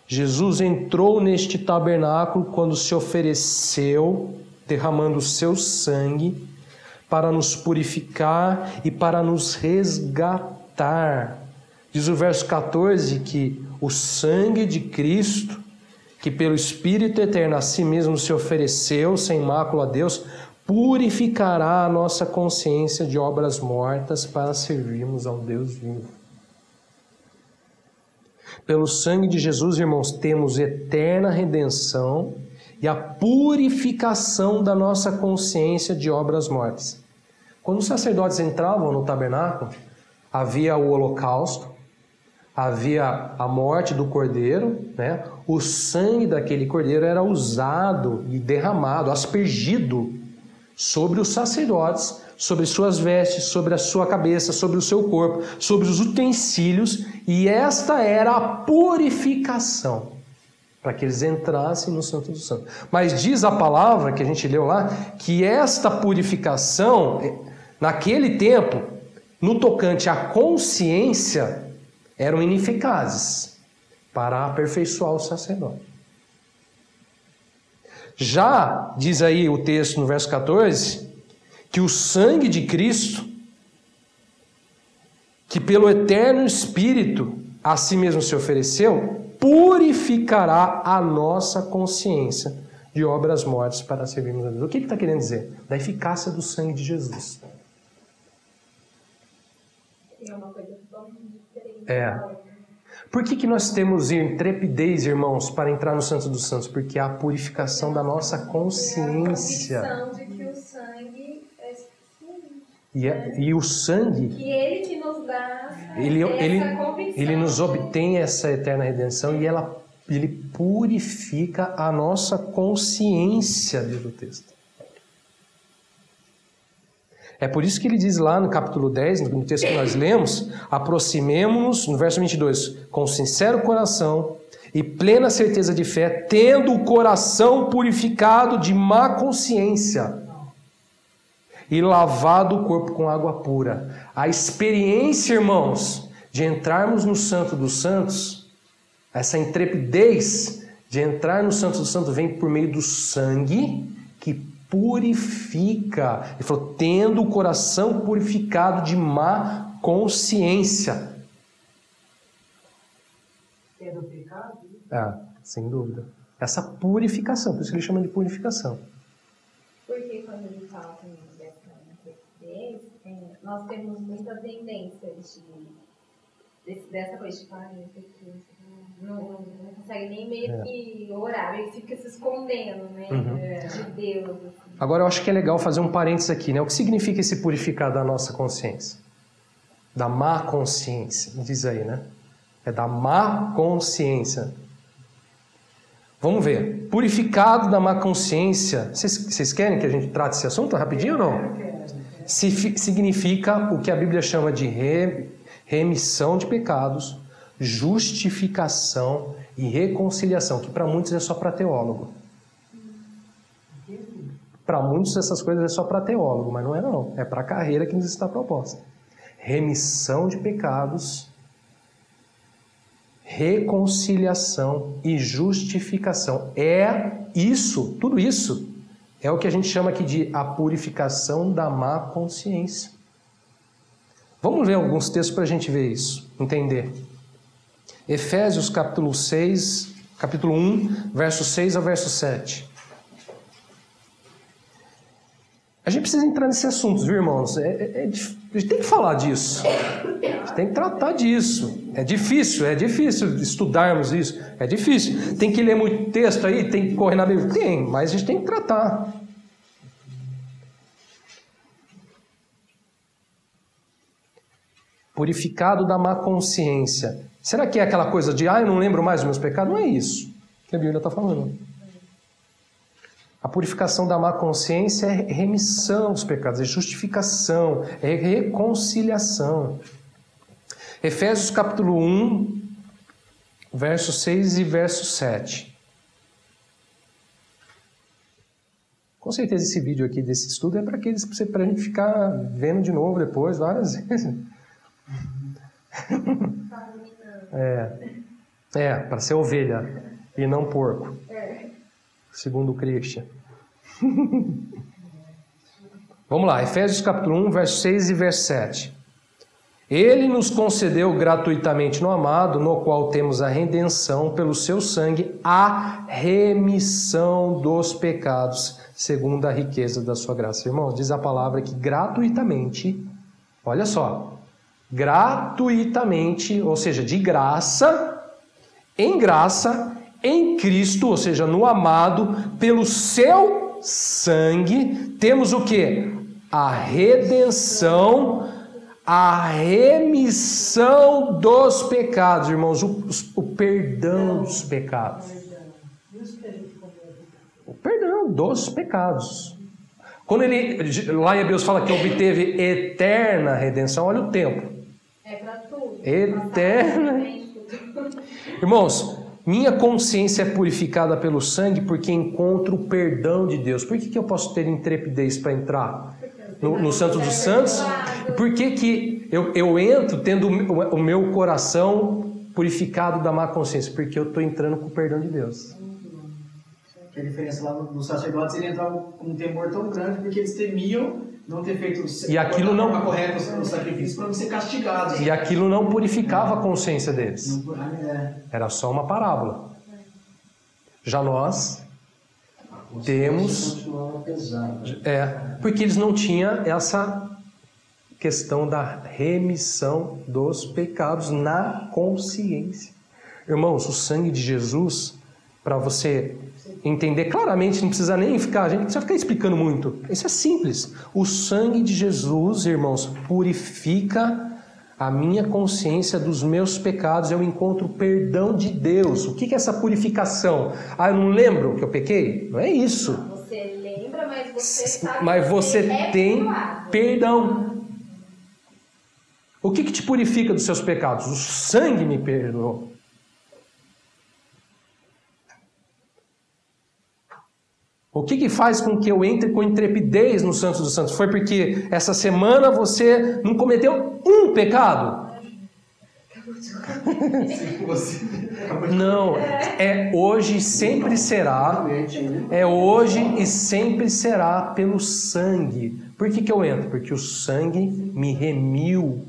Jesus entrou neste tabernáculo quando se ofereceu, derramando o seu sangue, para nos purificar e para nos resgatar. Diz o verso 14 que o sangue de Cristo, que pelo Espírito Eterno a si mesmo se ofereceu, sem mácula a Deus, purificará a nossa consciência de obras mortas para servirmos ao Deus vivo. Pelo sangue de Jesus, irmãos, temos eterna redenção e a purificação da nossa consciência de obras mortas. Quando os sacerdotes entravam no tabernáculo, havia o holocausto, havia a morte do cordeiro, né? O sangue daquele cordeiro era usado e derramado, aspergido sobre os sacerdotes, sobre suas vestes, sobre a sua cabeça, sobre o seu corpo, sobre os utensílios, e esta era a purificação, para que eles entrassem no Santo dos Santos. Mas diz a palavra que a gente leu lá, que esta purificação, naquele tempo, no tocante à consciência, eram ineficazes para aperfeiçoar o sacerdote. Já diz aí o texto no verso 14, que o sangue de Cristo, que pelo eterno Espírito a si mesmo se ofereceu, purificará a nossa consciência de obras mortas para servirmos a Deus. O que ele está querendo dizer? Da eficácia do sangue de Jesus. É uma coisa totalmente diferente. Por que nós temos intrepidez, irmãos, para entrar no Santo dos Santos? Porque há a purificação da nossa consciência. É a convicção de que o sangue é suficiente. E o sangue, que ele que nos dá ele convicção. nos obtém essa eterna redenção e ele purifica a nossa consciência, diz o texto. É por isso que ele diz lá no capítulo 10, no texto que nós lemos, aproximemo-nos, no verso 22, com sincero coração e plena certeza de fé, tendo o coração purificado de má consciência e lavado o corpo com água pura. A experiência, irmãos, de entrarmos no Santo dos Santos, essa intrepidez de entrar no Santo dos Santos vem por meio do sangue que purifica. Ele falou, tendo o coração purificado de má consciência. Tendo pecado? Sem dúvida. Essa purificação, por isso que ele chama de purificação. Porque quando ele fala também dessa, nós temos muita tendência dessa coisa de não consegue nem meio que orar, ele fica se escondendo, né, de Deus. Assim. Agora eu acho que é legal fazer um parênteses aqui, né? O que significa esse purificar da nossa consciência? Da má consciência, diz aí, né? É da má consciência. Vamos ver. Purificado da má consciência. Vocês querem que a gente trate esse assunto rapidinho ou não? significa o que a Bíblia chama de remissão de pecados, justificação e reconciliação, que para muitos é só para teólogo. Para muitos essas coisas é só para teólogo, mas não é não. É para a carreira que nos está proposta. Remissão de pecados, reconciliação e justificação. Tudo isso é o que a gente chama aqui de a purificação da má consciência. Vamos ver alguns textos para a gente ver isso, entender. Efésios capítulo 1, verso 6 ao verso 7. A gente precisa entrar nesses assuntos, viu, irmãos? A gente tem que falar disso. A gente tem que tratar disso. É difícil estudarmos isso. É difícil. Tem que ler muito texto aí, tem que correr na Bíblia. Tem, mas a gente tem que tratar. Purificado da má consciência. Será que é aquela coisa de, eu não lembro mais dos meus pecados? Não é isso que a Bíblia está falando. A purificação da má consciência é remissão dos pecados, é justificação, é reconciliação. Efésios capítulo 1, verso 6 e verso 7. Com certeza esse vídeo aqui desse estudo é para a gente ficar vendo de novo depois, várias vezes. Para ser ovelha e não porco. Segundo o Christian. Vamos lá, Efésios capítulo 1, verso 6 e verso 7. Ele nos concedeu gratuitamente no amado, no qual temos a redenção pelo seu sangue, a remissão dos pecados, segundo a riqueza da sua graça. Irmãos, diz a palavra que gratuitamente, olha só, gratuitamente, ou seja, de graça, em Cristo, ou seja, no amado, pelo seu sangue, temos o quê? A redenção, a remissão dos pecados, irmãos, o perdão dos pecados. O perdão dos pecados. Quando lá em Hebreus fala que obteve eterna redenção, olha o tempo. É para tudo. Eterna. Irmãos, minha consciência é purificada pelo sangue porque encontro o perdão de Deus. Por que eu posso ter intrepidez para entrar no Santo dos Santos? Por que eu entro tendo o meu coração purificado da má consciência? Porque eu estou entrando com o perdão de Deus. A diferença lá nos sacerdotes, eles entravam com um temor tão grande porque eles temiam não ter feito a correta o sacrifício para não ser castigados. E aquilo não purificava a consciência deles. Era só uma parábola. Já nós temos... porque eles não tinham essa questão da remissão dos pecados na consciência. Irmãos, o sangue de Jesus, para você entender claramente, não precisa nem ficar, a gente não precisa ficar explicando muito. Isso é simples. O sangue de Jesus, irmãos, purifica a minha consciência dos meus pecados. Eu encontro o perdão de Deus. O que é essa purificação? Eu não lembro que eu pequei? Não é isso. Você lembra, mas você sabe. Mas você tem perdão. O que te purifica dos seus pecados? O sangue me perdoou. O que faz com que eu entre com intrepidez no Santos dos Santos? Foi porque essa semana você não cometeu um pecado? Não, é hoje e sempre será. É hoje e sempre será pelo sangue. Por que eu entro? Porque o sangue me remiu,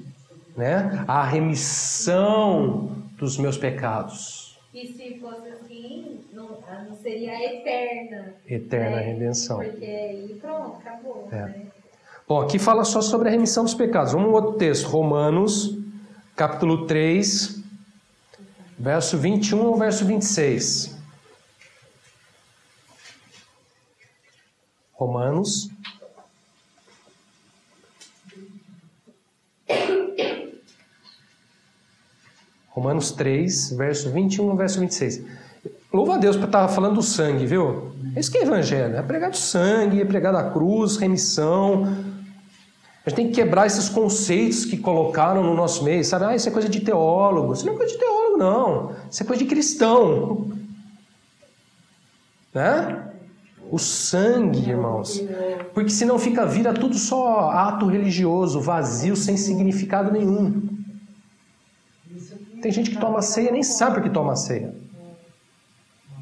né? A remissão dos meus pecados. E se fosse assim, não seria eterna. Eterna redenção. Porque aí pronto, acabou. Né? Bom, aqui fala só sobre a remissão dos pecados. Vamos ao outro texto. Romanos, capítulo 3, verso 21 ao verso 26. Romanos. Romanos 3, verso 21 ao verso 26. Louva a Deus por estar falando do sangue, viu? Isso que é evangelho. É pregar do sangue, é pregar da cruz, remissão. A gente tem que quebrar esses conceitos que colocaram no nosso meio, sabe? Isso é coisa de teólogo. Isso não é coisa de teólogo, não. Isso é coisa de cristão. Né? O sangue, irmãos. Porque senão vira tudo só ato religioso, vazio, sem significado nenhum. Tem gente que toma ceia e nem sabe por que toma ceia.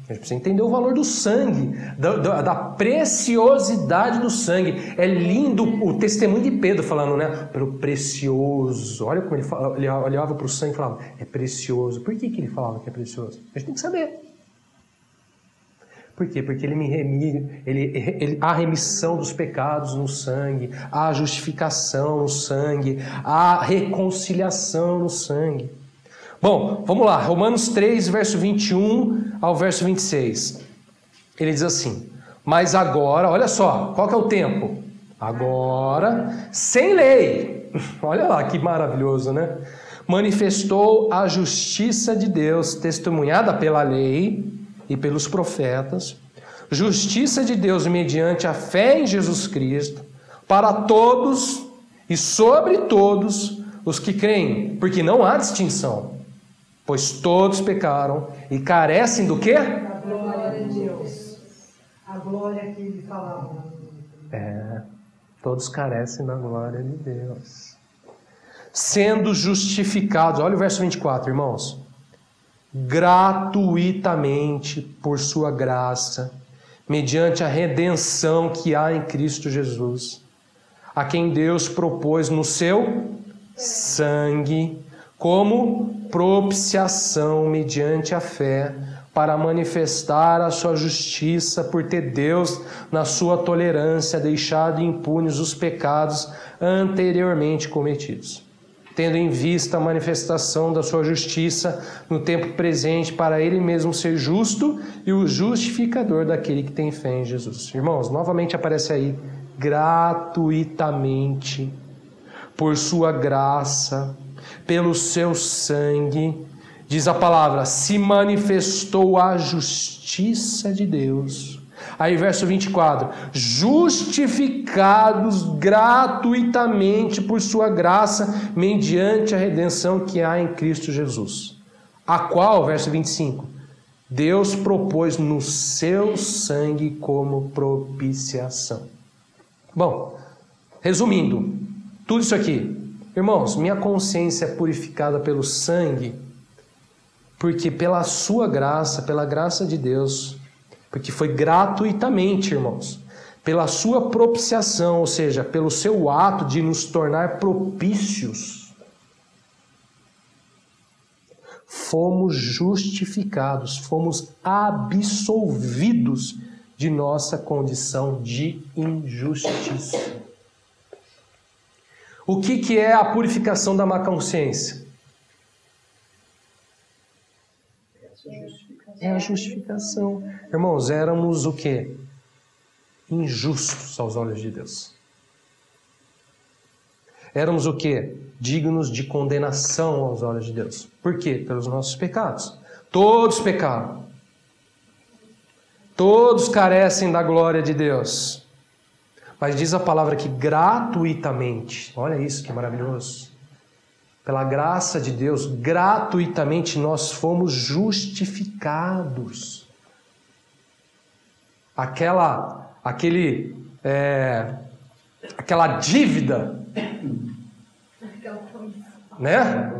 A gente precisa entender o valor do sangue, da preciosidade do sangue. É lindo o testemunho de Pedro falando, né? Pelo precioso. Olha como ele olhava para o sangue e falava, é precioso. Por que ele falava que é precioso? A gente tem que saber. Por quê? Porque ele me remia, há remissão dos pecados no sangue, há justificação no sangue, há reconciliação no sangue. Bom, vamos lá, Romanos 3, verso 21 ao verso 26. Ele diz assim, mas agora, olha só, qual que é o tempo? Agora, sem lei, olha lá que maravilhoso, né? Manifestou a justiça de Deus, testemunhada pela lei e pelos profetas, justiça de Deus mediante a fé em Jesus Cristo, para todos e sobre todos os que creem, porque não há distinção. Pois todos pecaram e carecem do quê? A glória de Deus. A glória que ele falava. Todos carecem da glória de Deus. Sendo justificados, olha o verso 24, irmãos. Gratuitamente por sua graça, mediante a redenção que há em Cristo Jesus, a quem Deus propôs no seu sangue, como propiciação mediante a fé, para manifestar a sua justiça, por ter Deus, na sua tolerância, deixado impunes os pecados anteriormente cometidos, tendo em vista a manifestação da sua justiça no tempo presente, para ele mesmo ser justo e o justificador daquele que tem fé em Jesus. Irmãos, novamente aparece aí, gratuitamente, por sua graça, pelo seu sangue, diz a palavra, se manifestou a justiça de Deus. Aí verso 24, justificados gratuitamente por sua graça, mediante a redenção que há em Cristo Jesus, a qual, verso 25, Deus propôs no seu sangue como propiciação. Bom, resumindo, tudo isso aqui, irmãos, minha consciência é purificada pelo sangue, porque pela sua graça, pela graça de Deus, porque foi gratuitamente, irmãos, pela sua propiciação, ou seja, pelo seu ato de nos tornar propícios, fomos justificados, fomos absolvidos de nossa condição de injustiça. O que é a purificação da má consciência? É a justificação. Irmãos, éramos o quê? Injustos aos olhos de Deus. Éramos o quê? Dignos de condenação aos olhos de Deus. Por quê? Pelos nossos pecados. Todos pecaram. Todos carecem da glória de Deus. Mas diz a palavra que gratuitamente, olha isso que maravilhoso, pela graça de Deus, gratuitamente nós fomos justificados. Aquela dívida, né?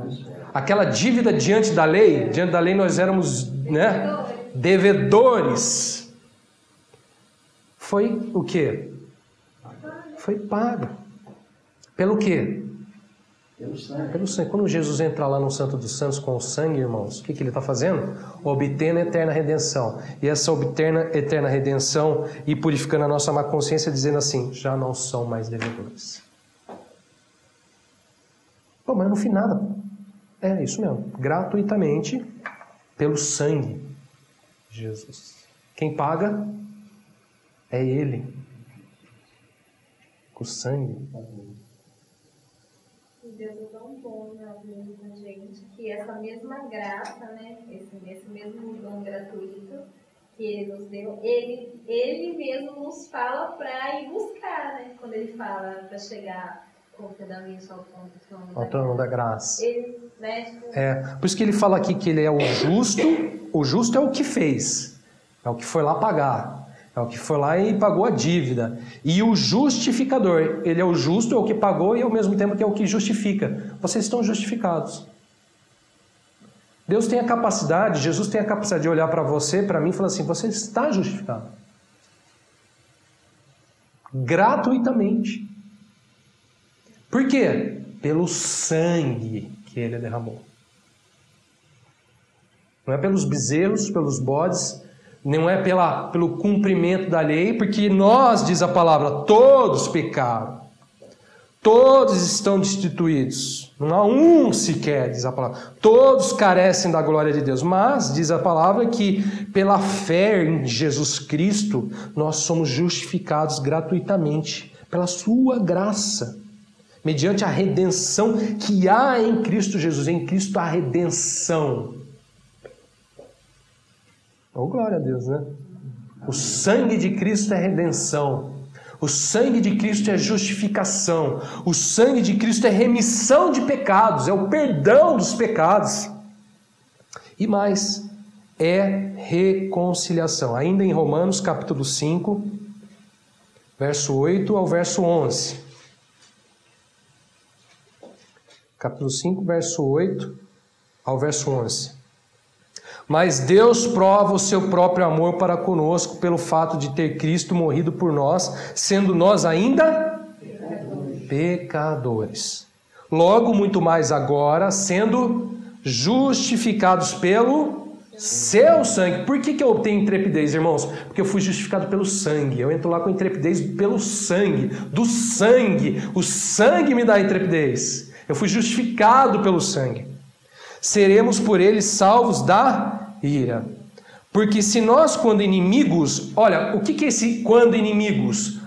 Aquela dívida diante da lei nós éramos, né, devedores. Foi o quê? Foi pago. Pelo quê? Pelo sangue. Quando Jesus entra lá no Santo dos Santos com o sangue, irmãos, o que ele está fazendo? Obtendo a eterna redenção. E essa eterna redenção e purificando a nossa má consciência, dizendo assim, já não são mais devedores. Pô, mas eu não fiz nada. É isso mesmo. Gratuitamente, pelo sangue de Jesus. Quem paga é Ele. O sangue. Deus é tão bom na vida da gente que essa mesma graça, né, esse mesmo dom gratuito que Ele nos deu, Ele mesmo nos fala para ir buscar, né? Quando Ele fala para chegar Porque Davi só ao trono da graça. Ele mexe com... Por isso que ele fala aqui que ele é o justo é o que fez, é o que foi lá pagar, é o que foi lá e pagou a dívida. E o justificador, ele é o justo, é o que pagou e ao mesmo tempo que é o que justifica. Vocês estão justificados. Deus tem a capacidade, Jesus tem a capacidade de olhar para você, para mim e falar assim, você está justificado. Gratuitamente. Por quê? Pelo sangue que ele derramou. Não é pelos bezerros, pelos bodes, não é pelo cumprimento da lei, porque nós, diz a palavra, todos pecaram. Todos estão destituídos. Não há um sequer, diz a palavra. Todos carecem da glória de Deus. Mas, diz a palavra, que pela fé em Jesus Cristo, nós somos justificados gratuitamente, pela sua graça, mediante a redenção que há em Cristo Jesus. Em Cristo há redenção. Oh, glória a Deus, né? O sangue de Cristo é redenção. O sangue de Cristo é justificação. O sangue de Cristo é remissão de pecados, é o perdão dos pecados. E mais, é reconciliação. Ainda em Romanos capítulo 5, verso 8 ao verso 11. Capítulo 5, verso 8 ao verso 11. Mas Deus prova o seu próprio amor para conosco pelo fato de ter Cristo morrido por nós, sendo nós ainda pecadores. Logo, muito mais agora, sendo justificados pelo seu sangue. Por que eu tenho intrepidez, irmãos? Porque eu fui justificado pelo sangue. Eu entro lá com intrepidez pelo sangue, do sangue. O sangue me dá intrepidez. Eu fui justificado pelo sangue. Seremos por ele salvos da ira. Porque se nós, quando inimigos... Olha, o que é esse quando inimigos?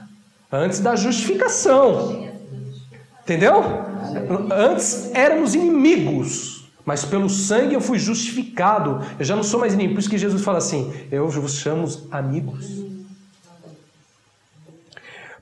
Antes da justificação. Entendeu? Antes éramos inimigos, mas pelo sangue eu fui justificado. Eu já não sou mais inimigo. Por isso que Jesus fala assim, eu vos chamo amigos.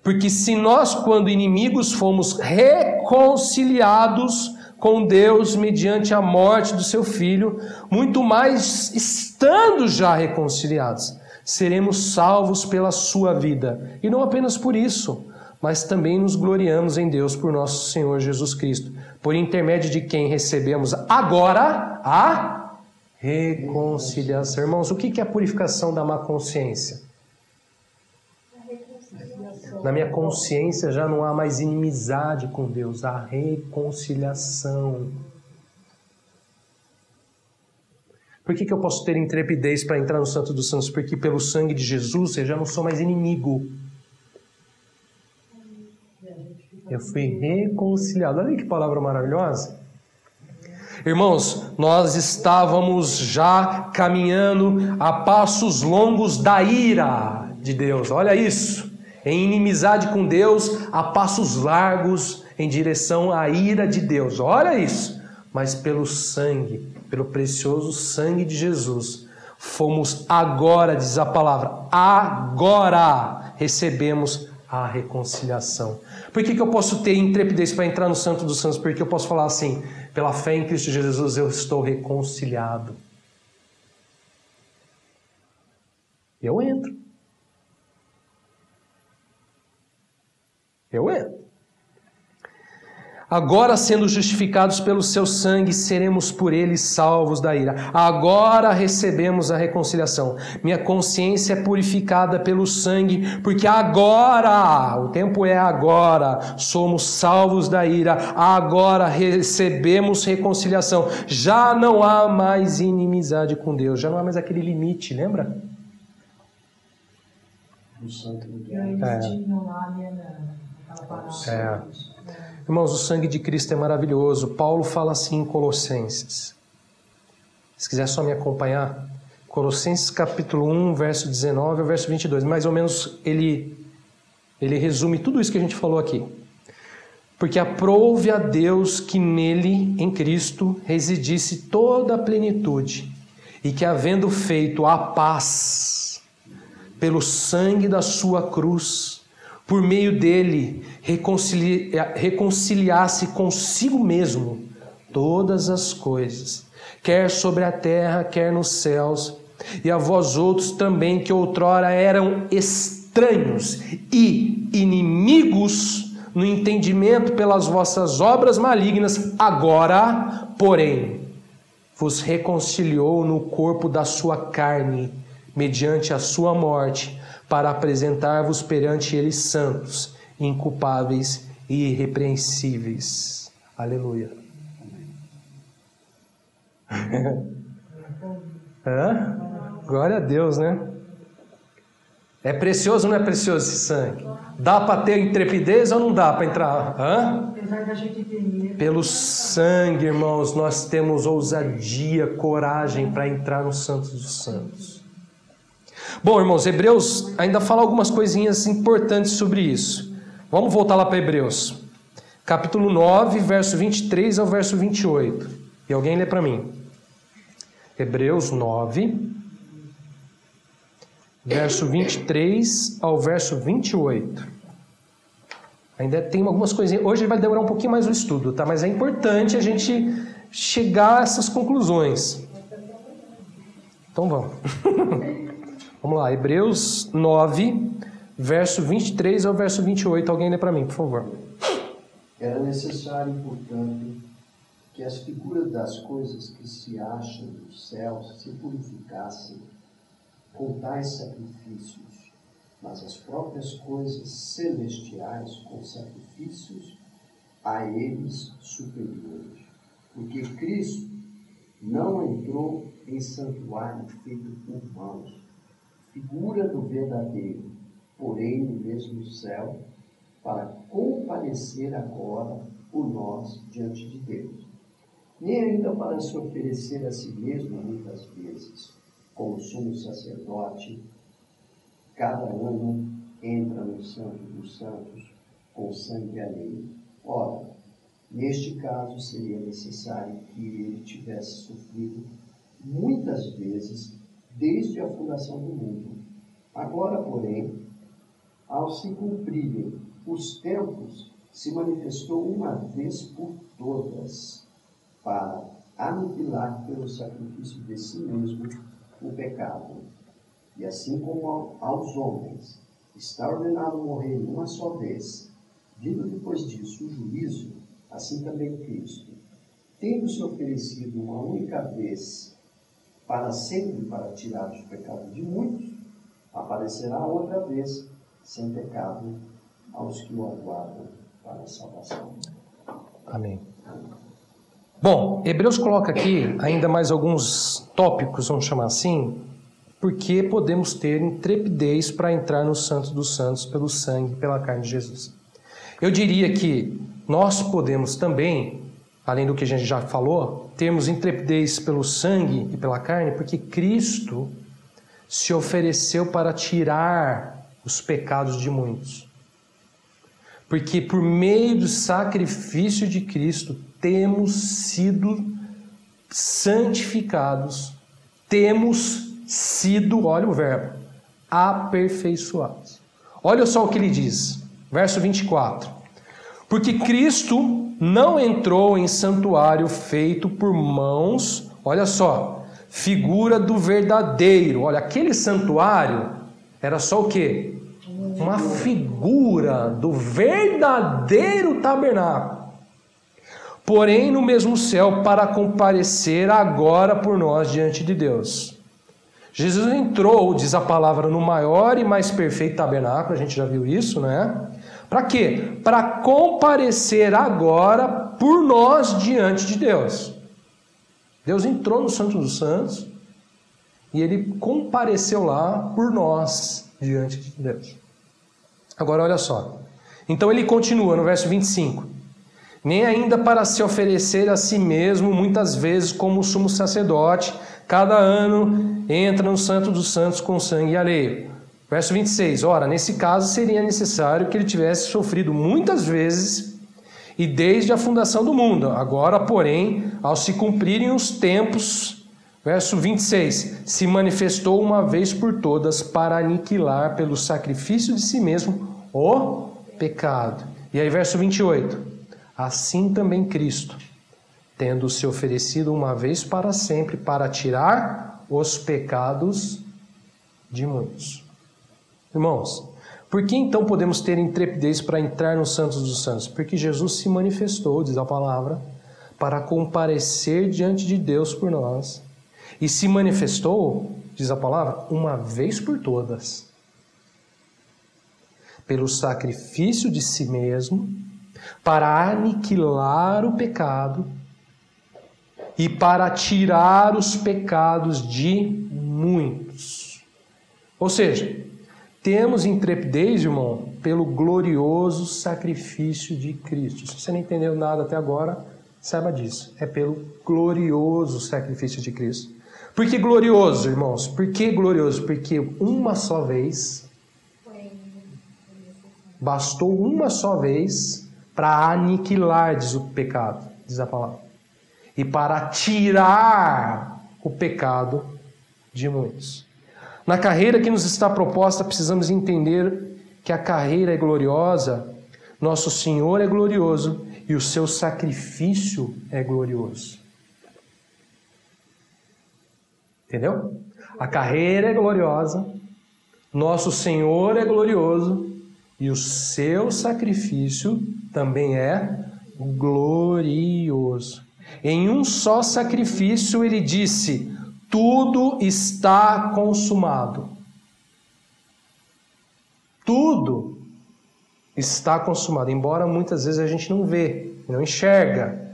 Porque se nós, quando inimigos, fomos reconciliados com Deus mediante a morte do seu Filho, muito mais estando já reconciliados, seremos salvos pela sua vida. E não apenas por isso, mas também nos gloriamos em Deus por nosso Senhor Jesus Cristo, por intermédio de quem recebemos agora a reconciliação. Irmãos, o que é a purificação da má consciência? Na minha consciência já não há mais inimizade com Deus, há reconciliação. Por que eu posso ter intrepidez para entrar no Santo dos Santos? Porque pelo sangue de Jesus eu já não sou mais inimigo. Eu fui reconciliado. Olha que palavra maravilhosa. Irmãos, nós estávamos já caminhando a passos longos da ira de Deus. Olha isso. Em inimizade com Deus, a passos largos em direção à ira de Deus. Olha isso. Mas pelo sangue, pelo precioso sangue de Jesus, fomos agora, diz a palavra, agora recebemos a reconciliação. Por que eu posso ter intrepidez para entrar no Santo dos Santos? Porque eu posso falar assim, pela fé em Cristo Jesus eu estou reconciliado. Eu entro. Eu entro. Agora, sendo justificados pelo seu sangue, seremos por ele salvos da ira. Agora recebemos a reconciliação. Minha consciência é purificada pelo sangue, porque agora, o tempo é agora, somos salvos da ira. Agora recebemos reconciliação. Já não há mais inimizade com Deus, já não há mais aquele limite, lembra? No santo Irmãos, o sangue de Cristo é maravilhoso. Paulo fala assim em Colossenses. Se quiser só me acompanhar, Colossenses capítulo 1, verso 19 ao verso 22. Mais ou menos ele resume tudo isso que a gente falou aqui. Porque aprouve a Deus que nele, em Cristo, residisse toda a plenitude, e que havendo feito a paz pelo sangue da sua cruz, por meio dele reconciliasse consigo mesmo todas as coisas, quer sobre a terra, quer nos céus, e a vós outros também, que outrora eram estranhos e inimigos no entendimento pelas vossas obras malignas, agora, porém, vos reconciliou no corpo da sua carne, mediante a sua morte, para apresentar-vos perante ele santos, inculpáveis e irrepreensíveis. Aleluia. Glória a Deus, né? É precioso ou não é precioso esse sangue? Dá para ter intrepidez ou não dá para entrar? Apesar da gente ter medo. Pelo sangue, irmãos, nós temos ousadia, coragem para entrar no Santos dos Santos. Bom, irmãos, Hebreus ainda fala algumas coisinhas importantes sobre isso. Vamos voltar lá para Hebreus. Capítulo 9, verso 23 ao verso 28. E alguém lê para mim. Hebreus 9, verso 23 ao verso 28. Ainda tem algumas coisinhas. Hoje vai demorar um pouquinho mais o estudo, tá? Mas é importante a gente chegar a essas conclusões. Então vamos. Vamos lá, Hebreus 9, verso 23 ao verso 28. Alguém lê para mim, por favor. Era necessário, portanto, que as figuras das coisas que se acham nos céus se purificassem com tais sacrifícios, mas as próprias coisas celestiais com sacrifícios a eles superiores. Porque Cristo não entrou em santuário feito por mãos, figura do verdadeiro, porém no mesmo céu, para comparecer agora por nós diante de Deus. Nem ainda para se oferecer a si mesmo muitas vezes, como sumo sacerdote, cada ano entra no Santo dos Santos com sangue alheio. Ora, neste caso seria necessário que ele tivesse sofrido muitas vezes desde a fundação do mundo. Agora, porém, ao se cumprirem os tempos, se manifestou uma vez por todas para aniquilar pelo sacrifício de si mesmo o pecado. E assim como aos homens está ordenado morrer uma só vez, vindo depois disso o juízo, assim também Cristo, tendo-se oferecido uma única vez para sempre para tirar os pecados de muitos, aparecerá outra vez sem pecado aos que o aguardam para a salvação. Amém. Bom, Hebreus coloca aqui ainda mais alguns tópicos, vamos chamar assim, porque podemos ter intrepidez para entrar no Santo dos Santos pelo sangue e pela carne de Jesus. Eu diria que nós podemos também, além do que a gente já falou, termos intrepidez pelo sangue e pela carne, porque Cristo se ofereceu para tirar os pecados de muitos. Porque por meio do sacrifício de Cristo temos sido santificados, temos sido, olha o verbo, aperfeiçoados. Olha só o que ele diz, verso 24. Porque Cristo não entrou em santuário feito por mãos, olha só, figura do verdadeiro. Olha, aquele santuário era só o quê? Uma figura do verdadeiro tabernáculo. Porém, no mesmo céu, para comparecer agora por nós diante de Deus. Jesus entrou, diz a palavra, no maior e mais perfeito tabernáculo, a gente já viu isso, né? Para quê? Para comparecer agora por nós diante de Deus. Deus entrou no Santo dos Santos e ele compareceu lá por nós diante de Deus. Agora olha só. Então ele continua no verso 25. Nem ainda para se oferecer a si mesmo muitas vezes como sumo sacerdote, cada ano entra no Santo dos Santos com sangue alheio. Verso 26. Ora, nesse caso seria necessário que ele tivesse sofrido muitas vezes e desde a fundação do mundo. Agora, porém, ao se cumprirem os tempos, verso 26, se manifestou uma vez por todas para aniquilar pelo sacrifício de si mesmo o pecado. E aí, verso 28. Assim também Cristo, tendo se oferecido uma vez para sempre para tirar os pecados de muitos. Irmãos, por que então podemos ter intrepidez para entrar nos Santos dos Santos? Porque Jesus se manifestou, diz a palavra, para comparecer diante de Deus por nós. E se manifestou, diz a palavra, uma vez por todas. Pelo sacrifício de si mesmo, para aniquilar o pecado e para tirar os pecados de muitos. Ou seja, temos intrepidez, irmão, pelo glorioso sacrifício de Cristo. Se você não entendeu nada até agora, saiba disso. É pelo glorioso sacrifício de Cristo. Por que glorioso, irmãos? Por que glorioso? Porque uma só vez, bastou uma só vez para aniquilar, diz o pecado, diz a palavra. E para tirar o pecado de muitos. Na carreira que nos está proposta, precisamos entender que a carreira é gloriosa, nosso Senhor é glorioso e o seu sacrifício é glorioso. Entendeu? A carreira é gloriosa, nosso Senhor é glorioso e o seu sacrifício também é glorioso. Em um só sacrifício ele disse: tudo está consumado. Tudo está consumado, embora muitas vezes a gente não vê, não enxerga.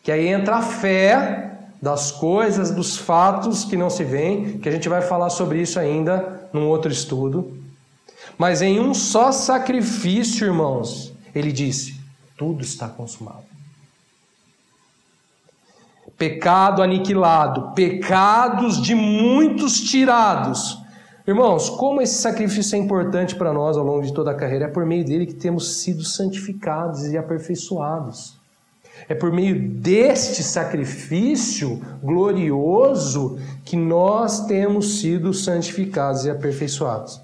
Que aí entra a fé das coisas, dos fatos que não se veem, que a gente vai falar sobre isso ainda num outro estudo. Mas em um só sacrifício, irmãos, ele disse: tudo está consumado. Pecado aniquilado, pecados de muitos tirados. Irmãos, como esse sacrifício é importante para nós ao longo de toda a carreira, é por meio dele que temos sido santificados e aperfeiçoados. É por meio deste sacrifício glorioso que nós temos sido santificados e aperfeiçoados.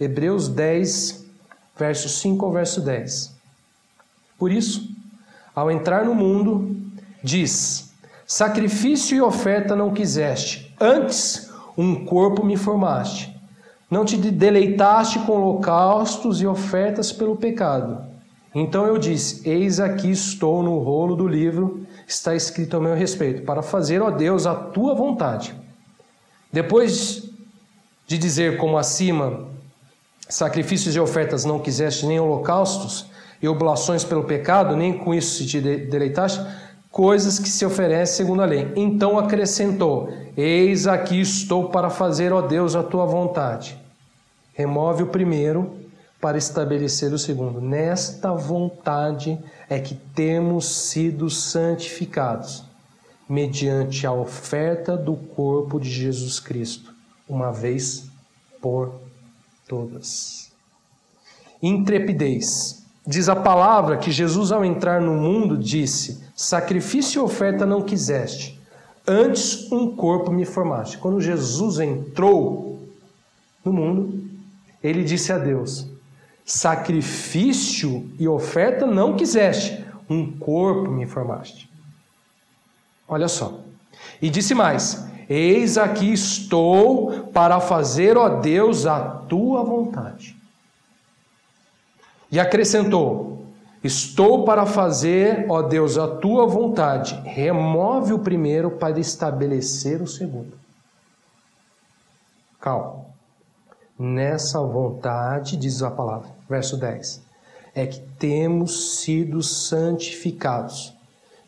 Hebreus 10, verso 5 ao verso 10. Por isso, ao entrar no mundo, diz: sacrifício e oferta não quiseste, antes um corpo me formaste. Não te deleitaste com holocaustos e ofertas pelo pecado. Então eu disse: eis aqui estou no rolo do livro, está escrito ao meu respeito, para fazer, ó Deus, a tua vontade. Depois de dizer como acima, sacrifícios e ofertas não quiseste, nem holocaustos e oblações pelo pecado, nem com isso se te deleitaste, coisas que se oferecem segundo a lei. Então acrescentou: eis aqui estou para fazer, ó Deus, a tua vontade. Remove o primeiro para estabelecer o segundo. Nesta vontade é que temos sido santificados, mediante a oferta do corpo de Jesus Cristo, uma vez por todas. Intrepidez. Diz a palavra que Jesus, ao entrar no mundo, disse: sacrifício e oferta não quiseste, antes um corpo me formaste. Quando Jesus entrou no mundo, ele disse a Deus: sacrifício e oferta não quiseste, um corpo me formaste. Olha só. E disse mais: eis aqui estou para fazer, ó Deus, a tua vontade. E acrescentou: estou para fazer, ó Deus, a tua vontade. Remove o primeiro para estabelecer o segundo. Calma. Nessa vontade, diz a palavra, verso 10, é que temos sido santificados,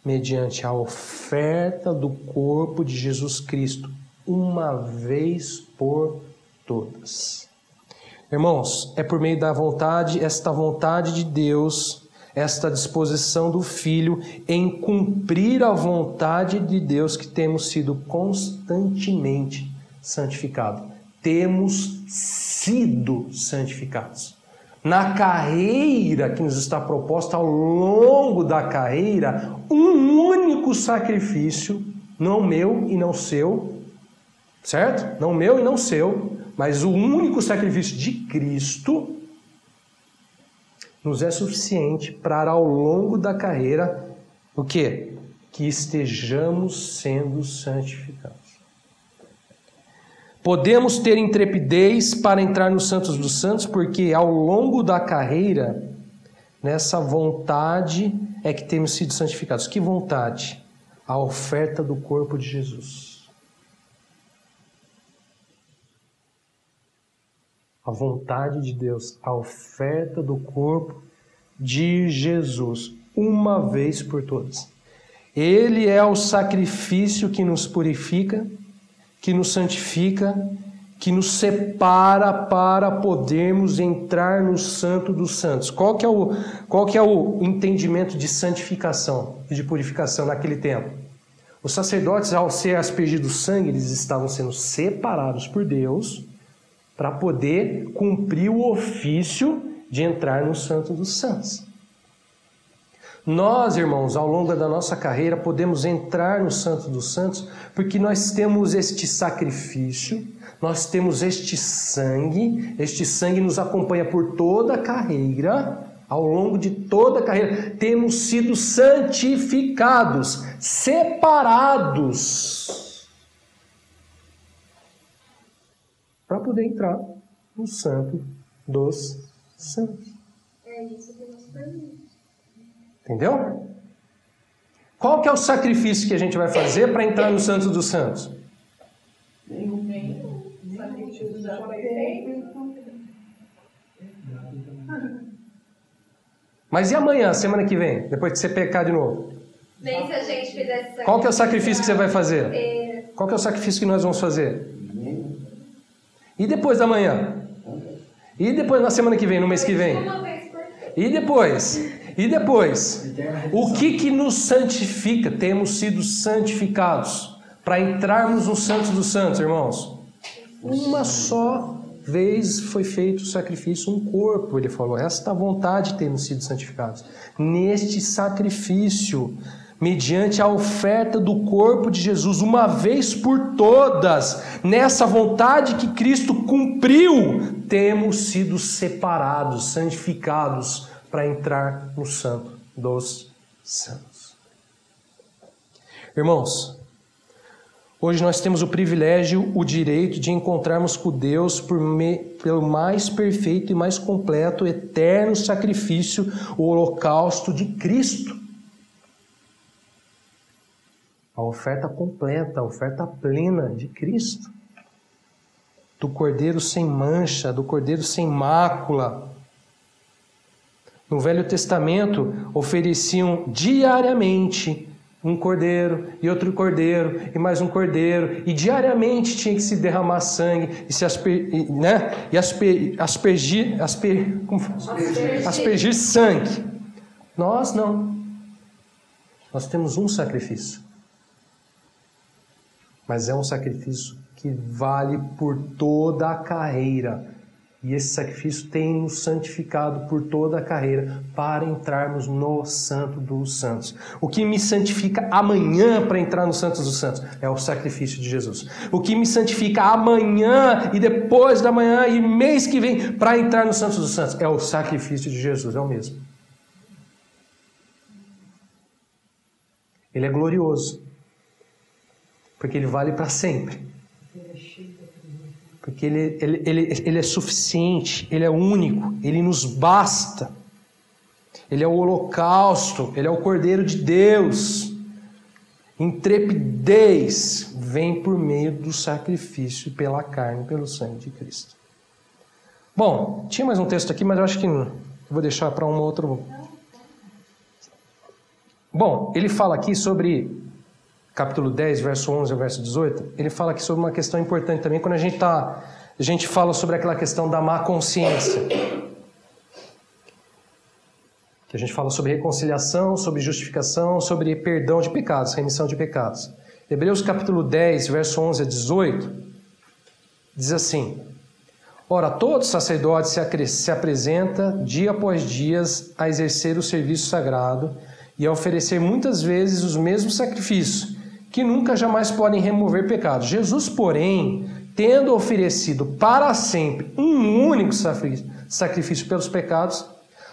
mediante a oferta do corpo de Jesus Cristo, uma vez por todas. Irmãos, é por meio da vontade, esta vontade de Deus, esta disposição do Filho em cumprir a vontade de Deus que temos sido constantemente santificados. Temos sido santificados. Na carreira que nos está proposta, ao longo da carreira, um único sacrifício, não meu e não seu, certo? Não meu e não seu, mas o único sacrifício de Cristo nos é suficiente para, ao longo da carreira, o quê? Que estejamos sendo santificados. Podemos ter intrepidez para entrar nos Santos dos Santos, porque ao longo da carreira, nessa vontade é que temos sido santificados. Que vontade? A oferta do corpo de Jesus. A vontade de Deus, a oferta do corpo de Jesus, uma vez por todas. Ele é o sacrifício que nos purifica, que nos santifica, que nos separa para podermos entrar no Santo dos Santos. Qual que é o entendimento de santificação e de purificação naquele tempo? Os sacerdotes, ao ser aspergido sangue, eles estavam sendo separados por Deus para poder cumprir o ofício de entrar no Santo dos Santos. Nós, irmãos, ao longo da nossa carreira, podemos entrar no Santo dos Santos porque nós temos este sacrifício, nós temos este sangue nos acompanha por toda a carreira, ao longo de toda a carreira, temos sido santificados, separados, para poder entrar no Santo dos Santos. É isso que nós fazemos. Entendeu? Qual que é o sacrifício que a gente vai fazer para entrar no Santo dos Santos? Nenhum. O sacrifício já foi feito. Mas e amanhã, semana que vem, depois de você pecar de novo? Nem se a gente fizesse sacrifício. Qual que é o sacrifício que você vai fazer? Qual que é o sacrifício que nós vamos fazer? E depois da manhã? E depois na semana que vem, no mês que vem? E depois? O que nos santifica? Temos sido santificados para entrarmos no Santo dos Santos, irmãos. Uma só vez foi feito o sacrifício, um corpo, ele falou. Esta vontade temos sido santificados. Neste sacrifício, mediante a oferta do corpo de Jesus, uma vez por todas, nessa vontade que Cristo cumpriu, temos sido separados, santificados para entrar no Santo dos Santos. Irmãos, hoje nós temos o privilégio, o direito de encontrarmos com Deus pelo mais perfeito e mais completo, eterno sacrifício, o holocausto de Cristo. A oferta completa, a oferta plena de Cristo. Do Cordeiro sem mancha, do Cordeiro sem mácula. No Velho Testamento, ofereciam diariamente um cordeiro e outro cordeiro e mais um cordeiro, e diariamente tinha que se derramar sangue e se aspergir sangue. Nós não. Nós temos um sacrifício. Mas é um sacrifício que vale por toda a carreira. E esse sacrifício tem nos santificado por toda a carreira para entrarmos no Santo dos Santos. O que me santifica amanhã para entrar no Santo dos Santos é o sacrifício de Jesus. O que me santifica amanhã e depois da manhã e mês que vem para entrar no Santo dos Santos é o sacrifício de Jesus, é o mesmo. Ele é glorioso, porque ele vale para sempre. Porque ele é suficiente, ele é único, ele nos basta. Ele é o holocausto, ele é o Cordeiro de Deus. Intrepidez vem por meio do sacrifício pela carne, pelo sangue de Cristo. Bom, tinha mais um texto aqui, mas eu acho que não. Vou deixar para um outro. Bom, ele fala aqui sobre capítulo 10, verso 11 ao verso 18, ele fala aqui sobre uma questão importante também, quando a gente fala sobre aquela questão da má consciência. Que a gente fala sobre reconciliação, sobre justificação, sobre perdão de pecados, remissão de pecados. Hebreus capítulo 10, verso 11 a 18, diz assim: Ora, todo sacerdote se apresenta dia após dia a exercer o serviço sagrado e a oferecer muitas vezes os mesmos sacrifícios, que nunca jamais podem remover pecados. Jesus, porém, tendo oferecido para sempre um único sacrifício pelos pecados,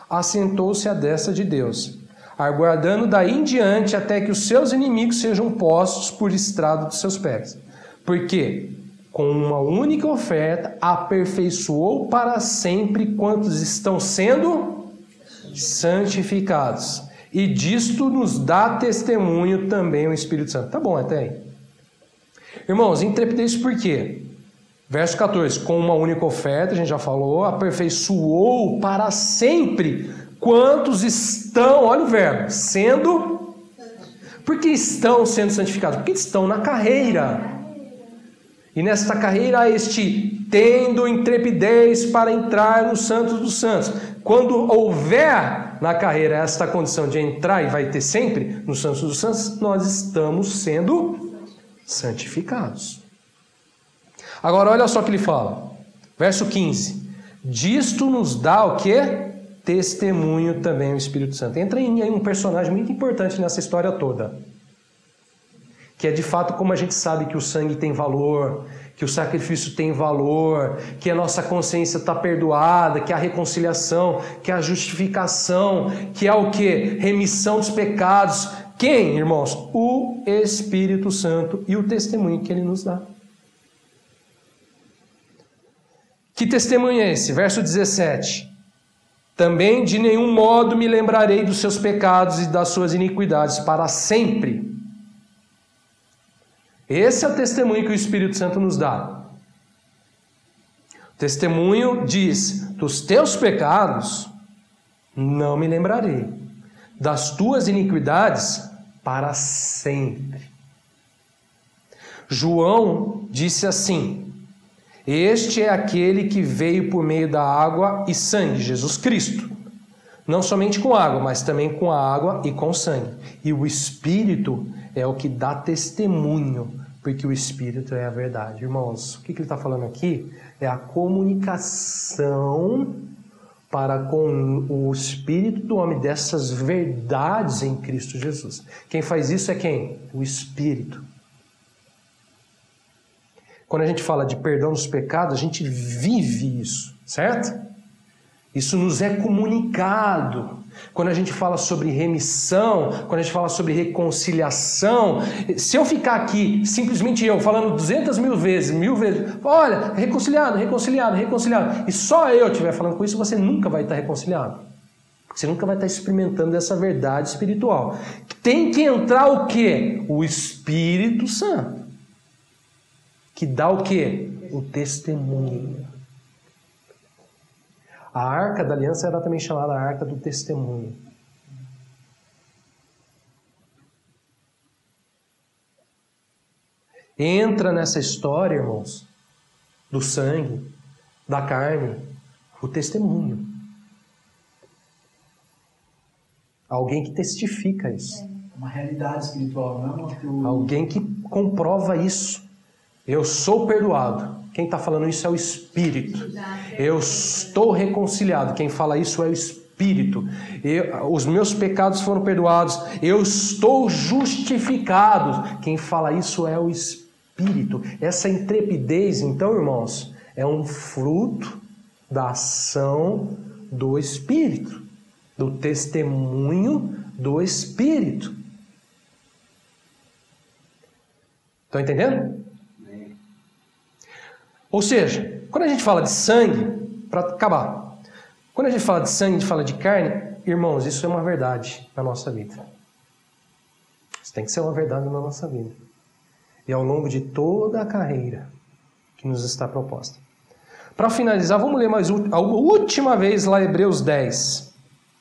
assentou-se à destra de Deus, aguardando daí em diante até que os seus inimigos sejam postos por estrado dos seus pés. Porque, com uma única oferta, aperfeiçoou para sempre quantos estão sendo santificados. E disto nos dá testemunho também o Espírito Santo. Tá bom até aí. Irmãos, intrepidez por quê? Verso 14, com uma única oferta, a gente já falou, aperfeiçoou para sempre quantos estão, olha o verbo, sendo... Por que estão sendo santificados? Porque estão na carreira. E nesta carreira há este tendo intrepidez para entrar no Santos dos Santos. Quando houver na carreira esta condição de entrar, e vai ter sempre no Santos dos Santos, nós estamos sendo santificados. Agora olha só o que ele fala. Verso 15. Disto nos dá o quê? Testemunho também o Espírito Santo. Entra em um personagem muito importante nessa história toda. Que é de fato como a gente sabe que o sangue tem valor, que o sacrifício tem valor, que a nossa consciência está perdoada, que a reconciliação, que a justificação, que é o quê? Remissão dos pecados. Quem, irmãos? O Espírito Santo e o testemunho que ele nos dá. Que testemunho é esse? Verso 17. Também de nenhum modo me lembrarei dos seus pecados e das suas iniquidades para sempre. Esse é o testemunho que o Espírito Santo nos dá. O testemunho diz: dos teus pecados não me lembrarei, das tuas iniquidades para sempre. João disse assim: este é aquele que veio por meio da água e sangue, Jesus Cristo. Não somente com água, mas também com a água e com sangue. E o Espírito é o que dá testemunho, porque o Espírito é a verdade. Irmãos, o que ele está falando aqui? É a comunicação para com o Espírito do homem dessas verdades em Cristo Jesus. Quem faz isso é quem? O Espírito. Quando a gente fala de perdão dos pecados, a gente vive isso, certo? Isso nos é comunicado. Quando a gente fala sobre remissão, quando a gente fala sobre reconciliação, se eu ficar aqui, simplesmente eu, falando 200 mil vezes, olha, reconciliado, reconciliado, reconciliado, e só eu estiver falando com isso, você nunca vai estar reconciliado. Você nunca vai estar experimentando essa verdade espiritual. Tem que entrar o quê? O Espírito Santo. Que dá o quê? O testemunho. A Arca da Aliança era também chamada a Arca do Testemunho. Entra nessa história, irmãos, do sangue, da carne, o testemunho. Alguém que testifica isso. Uma realidade espiritual, não? Alguém que comprova isso. Eu sou perdoado. Quem está falando isso é o Espírito. Eu estou reconciliado. Quem fala isso é o Espírito. Os meus pecados foram perdoados. Eu estou justificado. Quem fala isso é o Espírito. Essa intrepidez, então, irmãos, é um fruto da ação do Espírito, do testemunho do Espírito. Estão entendendo? Ou seja, quando a gente fala de sangue, para acabar, quando a gente fala de sangue, a gente fala de carne, irmãos, isso é uma verdade na nossa vida. Isso tem que ser uma verdade na nossa vida. E ao longo de toda a carreira que nos está proposta. Para finalizar, vamos ler mais a última vez lá Hebreus 10,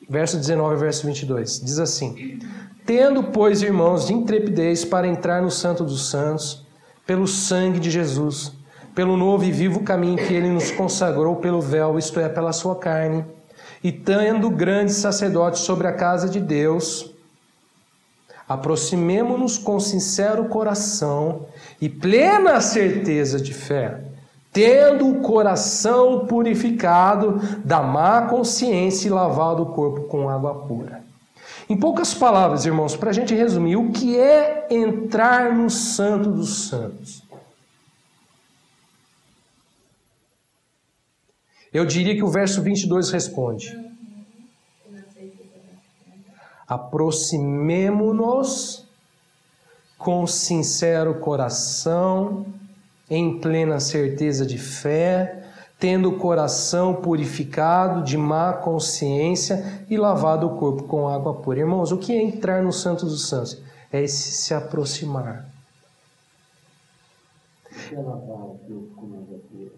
verso 19 e verso 22. Diz assim: tendo, pois, irmãos, de intrepidez para entrar no Santo dos Santos, pelo sangue de Jesus, pelo novo e vivo caminho que ele nos consagrou pelo véu, isto é, pela sua carne, e tendo grandes sacerdotes sobre a casa de Deus, aproximemo-nos com sincero coração e plena certeza de fé, tendo o coração purificado da má consciência e lavado o corpo com água pura. Em poucas palavras, irmãos, para a gente resumir, o que é entrar no Santo dos Santos? Eu diria que o verso 22 responde. Aproximemo-nos com sincero coração, em plena certeza de fé, tendo o coração purificado de má consciência e lavado o corpo com água pura. Irmãos, o que é entrar no Santo dos Santos? É esse se aproximar. O que é lavar o corpo com água pura?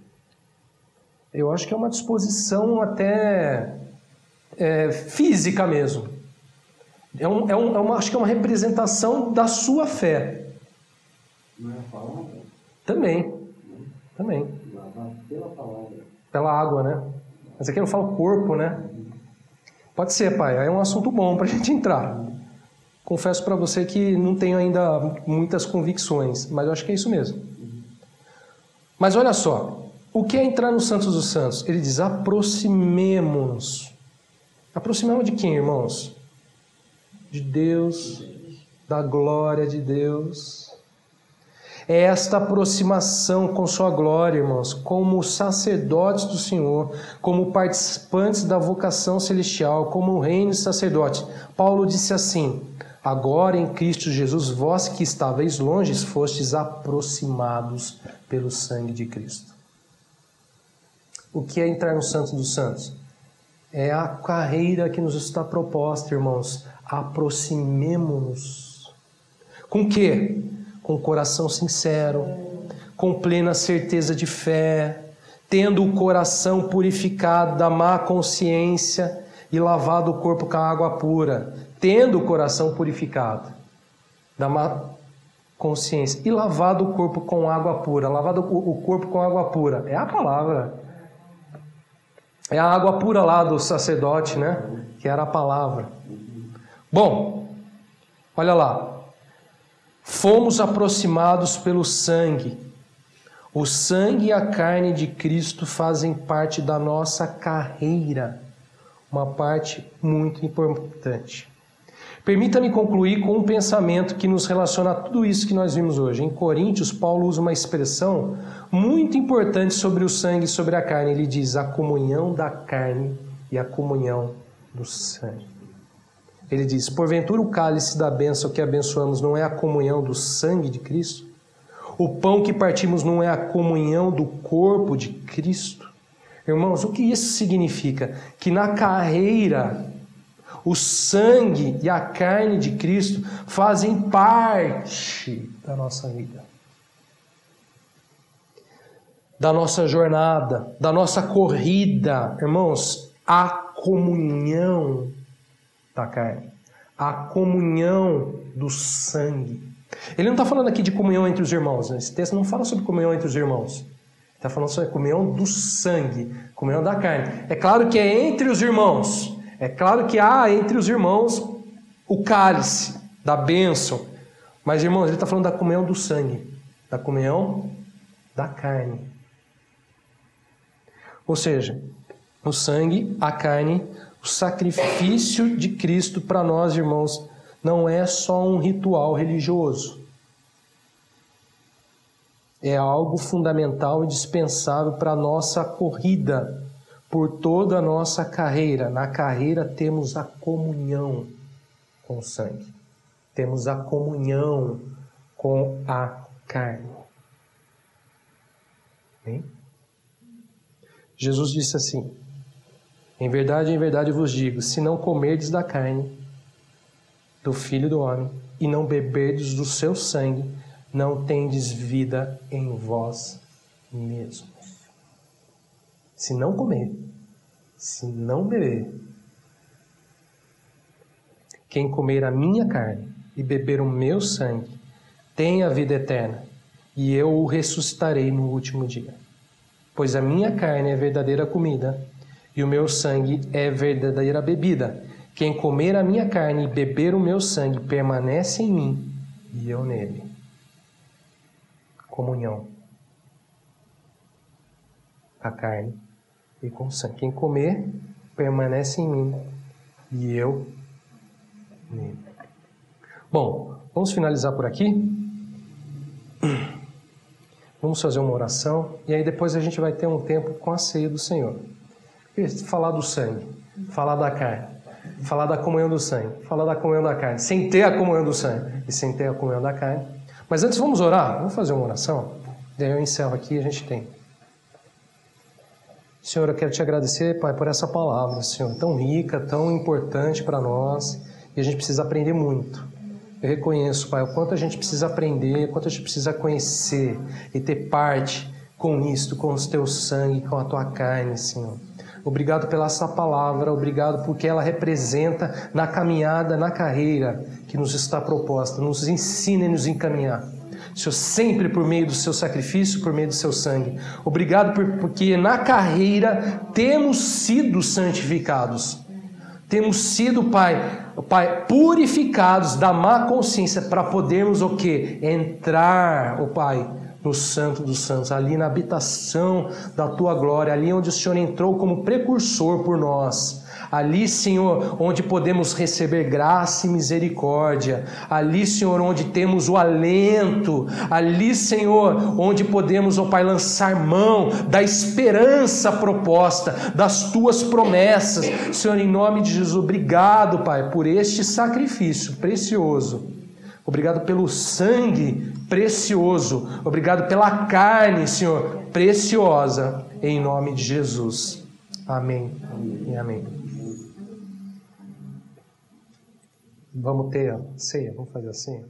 Eu acho que é uma disposição até física mesmo. Acho que é uma representação da sua fé. Não é a palavra? Também. Lavar pela palavra. Pela água, né? Mas aqui eu falo corpo, né? Pode ser, pai. Aí é um assunto bom para a gente entrar. Confesso para você que não tenho ainda muitas convicções, mas eu acho que é isso mesmo. Mas olha só. O que é entrar no Santos dos Santos? Ele diz, aproximemo-nos. Aproximemos de quem, irmãos? De Deus, da glória de Deus. É esta aproximação com sua glória, irmãos, como sacerdotes do Senhor, como participantes da vocação celestial, como reino e sacerdote. Paulo disse assim, agora em Cristo Jesus, vós que estáveis longe, fostes aproximados pelo sangue de Cristo. O que é entrar no Santo dos Santos? É a carreira que nos está proposta, irmãos. Aproximemo-nos. Com o quê? Com coração sincero, com plena certeza de fé, tendo o coração purificado da má consciência e lavado o corpo com a água pura. Tendo o coração purificado da má consciência e lavado o corpo com água pura. Lavado o corpo com água pura. É a palavra. É a água pura lá do sacerdote, né? Que era a palavra. Bom, olha lá. Fomos aproximados pelo sangue. O sangue e a carne de Cristo fazem parte da nossa carreira. Uma parte muito importante. Permita-me concluir com um pensamento que nos relaciona a tudo isso que nós vimos hoje. Em Coríntios, Paulo usa uma expressão muito importante sobre o sangue e sobre a carne. Ele diz a comunhão da carne e a comunhão do sangue. Ele diz, porventura o cálice da bênção que abençoamos não é a comunhão do sangue de Cristo? O pão que partimos não é a comunhão do corpo de Cristo? Irmãos, o que isso significa? Que na carreira, o sangue e a carne de Cristo fazem parte da nossa vida, da nossa jornada, da nossa corrida. Irmãos, a comunhão da carne, a comunhão do sangue. Ele não está falando aqui de comunhão entre os irmãos, né? Esse texto não fala sobre comunhão entre os irmãos. Está falando sobre a comunhão do sangue, comunhão da carne. É claro que é entre os irmãos. É claro que há entre os irmãos o cálice da bênção. Mas, irmãos, ele está falando da comunhão do sangue, da comunhão da carne. Ou seja, o sangue, a carne, o sacrifício de Cristo para nós, irmãos, não é só um ritual religioso. É algo fundamental e indispensável para a nossa corrida, por toda a nossa carreira. Na carreira temos a comunhão com o sangue. Temos a comunhão com a carne. Bem? Jesus disse assim, em verdade vos digo, se não comerdes da carne do Filho do Homem e não beberdes do seu sangue, não tendes vida em vós mesmos. Se não comer, se não beber, quem comer a minha carne e beber o meu sangue, tem a vida eterna, e eu o ressuscitarei no último dia. Pois a minha carne é verdadeira comida, e o meu sangue é verdadeira bebida. Quem comer a minha carne e beber o meu sangue, permanece em mim, e eu nele. Comunhão. A carne e com sangue. Quem comer, permanece em mim, e eu nele. Bom, vamos finalizar por aqui. Vamos fazer uma oração, e aí depois a gente vai ter um tempo com a ceia do Senhor. Falar do sangue, falar da carne. Falar da comunhão do sangue, falar da comunhão da carne, sem ter a comunhão do sangue e sem ter a comunhão da carne. Mas antes vamos orar, vamos fazer uma oração. Daí eu encerro aqui e a gente tem. Senhor, eu quero te agradecer, Pai, por essa palavra, Senhor, tão rica, tão importante para nós, e a gente precisa aprender muito. Eu reconheço, Pai, o quanto a gente precisa aprender, o quanto a gente precisa conhecer e ter parte com isto, com o teu sangue, com a tua carne, Senhor. Obrigado pela essa palavra, obrigado porque ela representa na caminhada, na carreira que nos está proposta, nos ensina e nos encaminhar. Senhor, sempre por meio do seu sacrifício, por meio do seu sangue. Obrigado porque na carreira temos sido santificados. Temos sido, Pai, purificados da má consciência para podermos o quê? Entrar, Pai, no Santo dos Santos, ali na habitação da Tua glória, ali onde o Senhor entrou como precursor por nós. Ali, Senhor, onde podemos receber graça e misericórdia. Ali, Senhor, onde temos o alento. Ali, Senhor, onde podemos, ó Pai, lançar mão da esperança proposta, das Tuas promessas. Senhor, em nome de Jesus, obrigado, Pai, por este sacrifício precioso. Obrigado pelo sangue precioso. Obrigado pela carne, Senhor, preciosa. Em nome de Jesus. Amém e amém. Vamos ter a ceia, vamos fazer assim.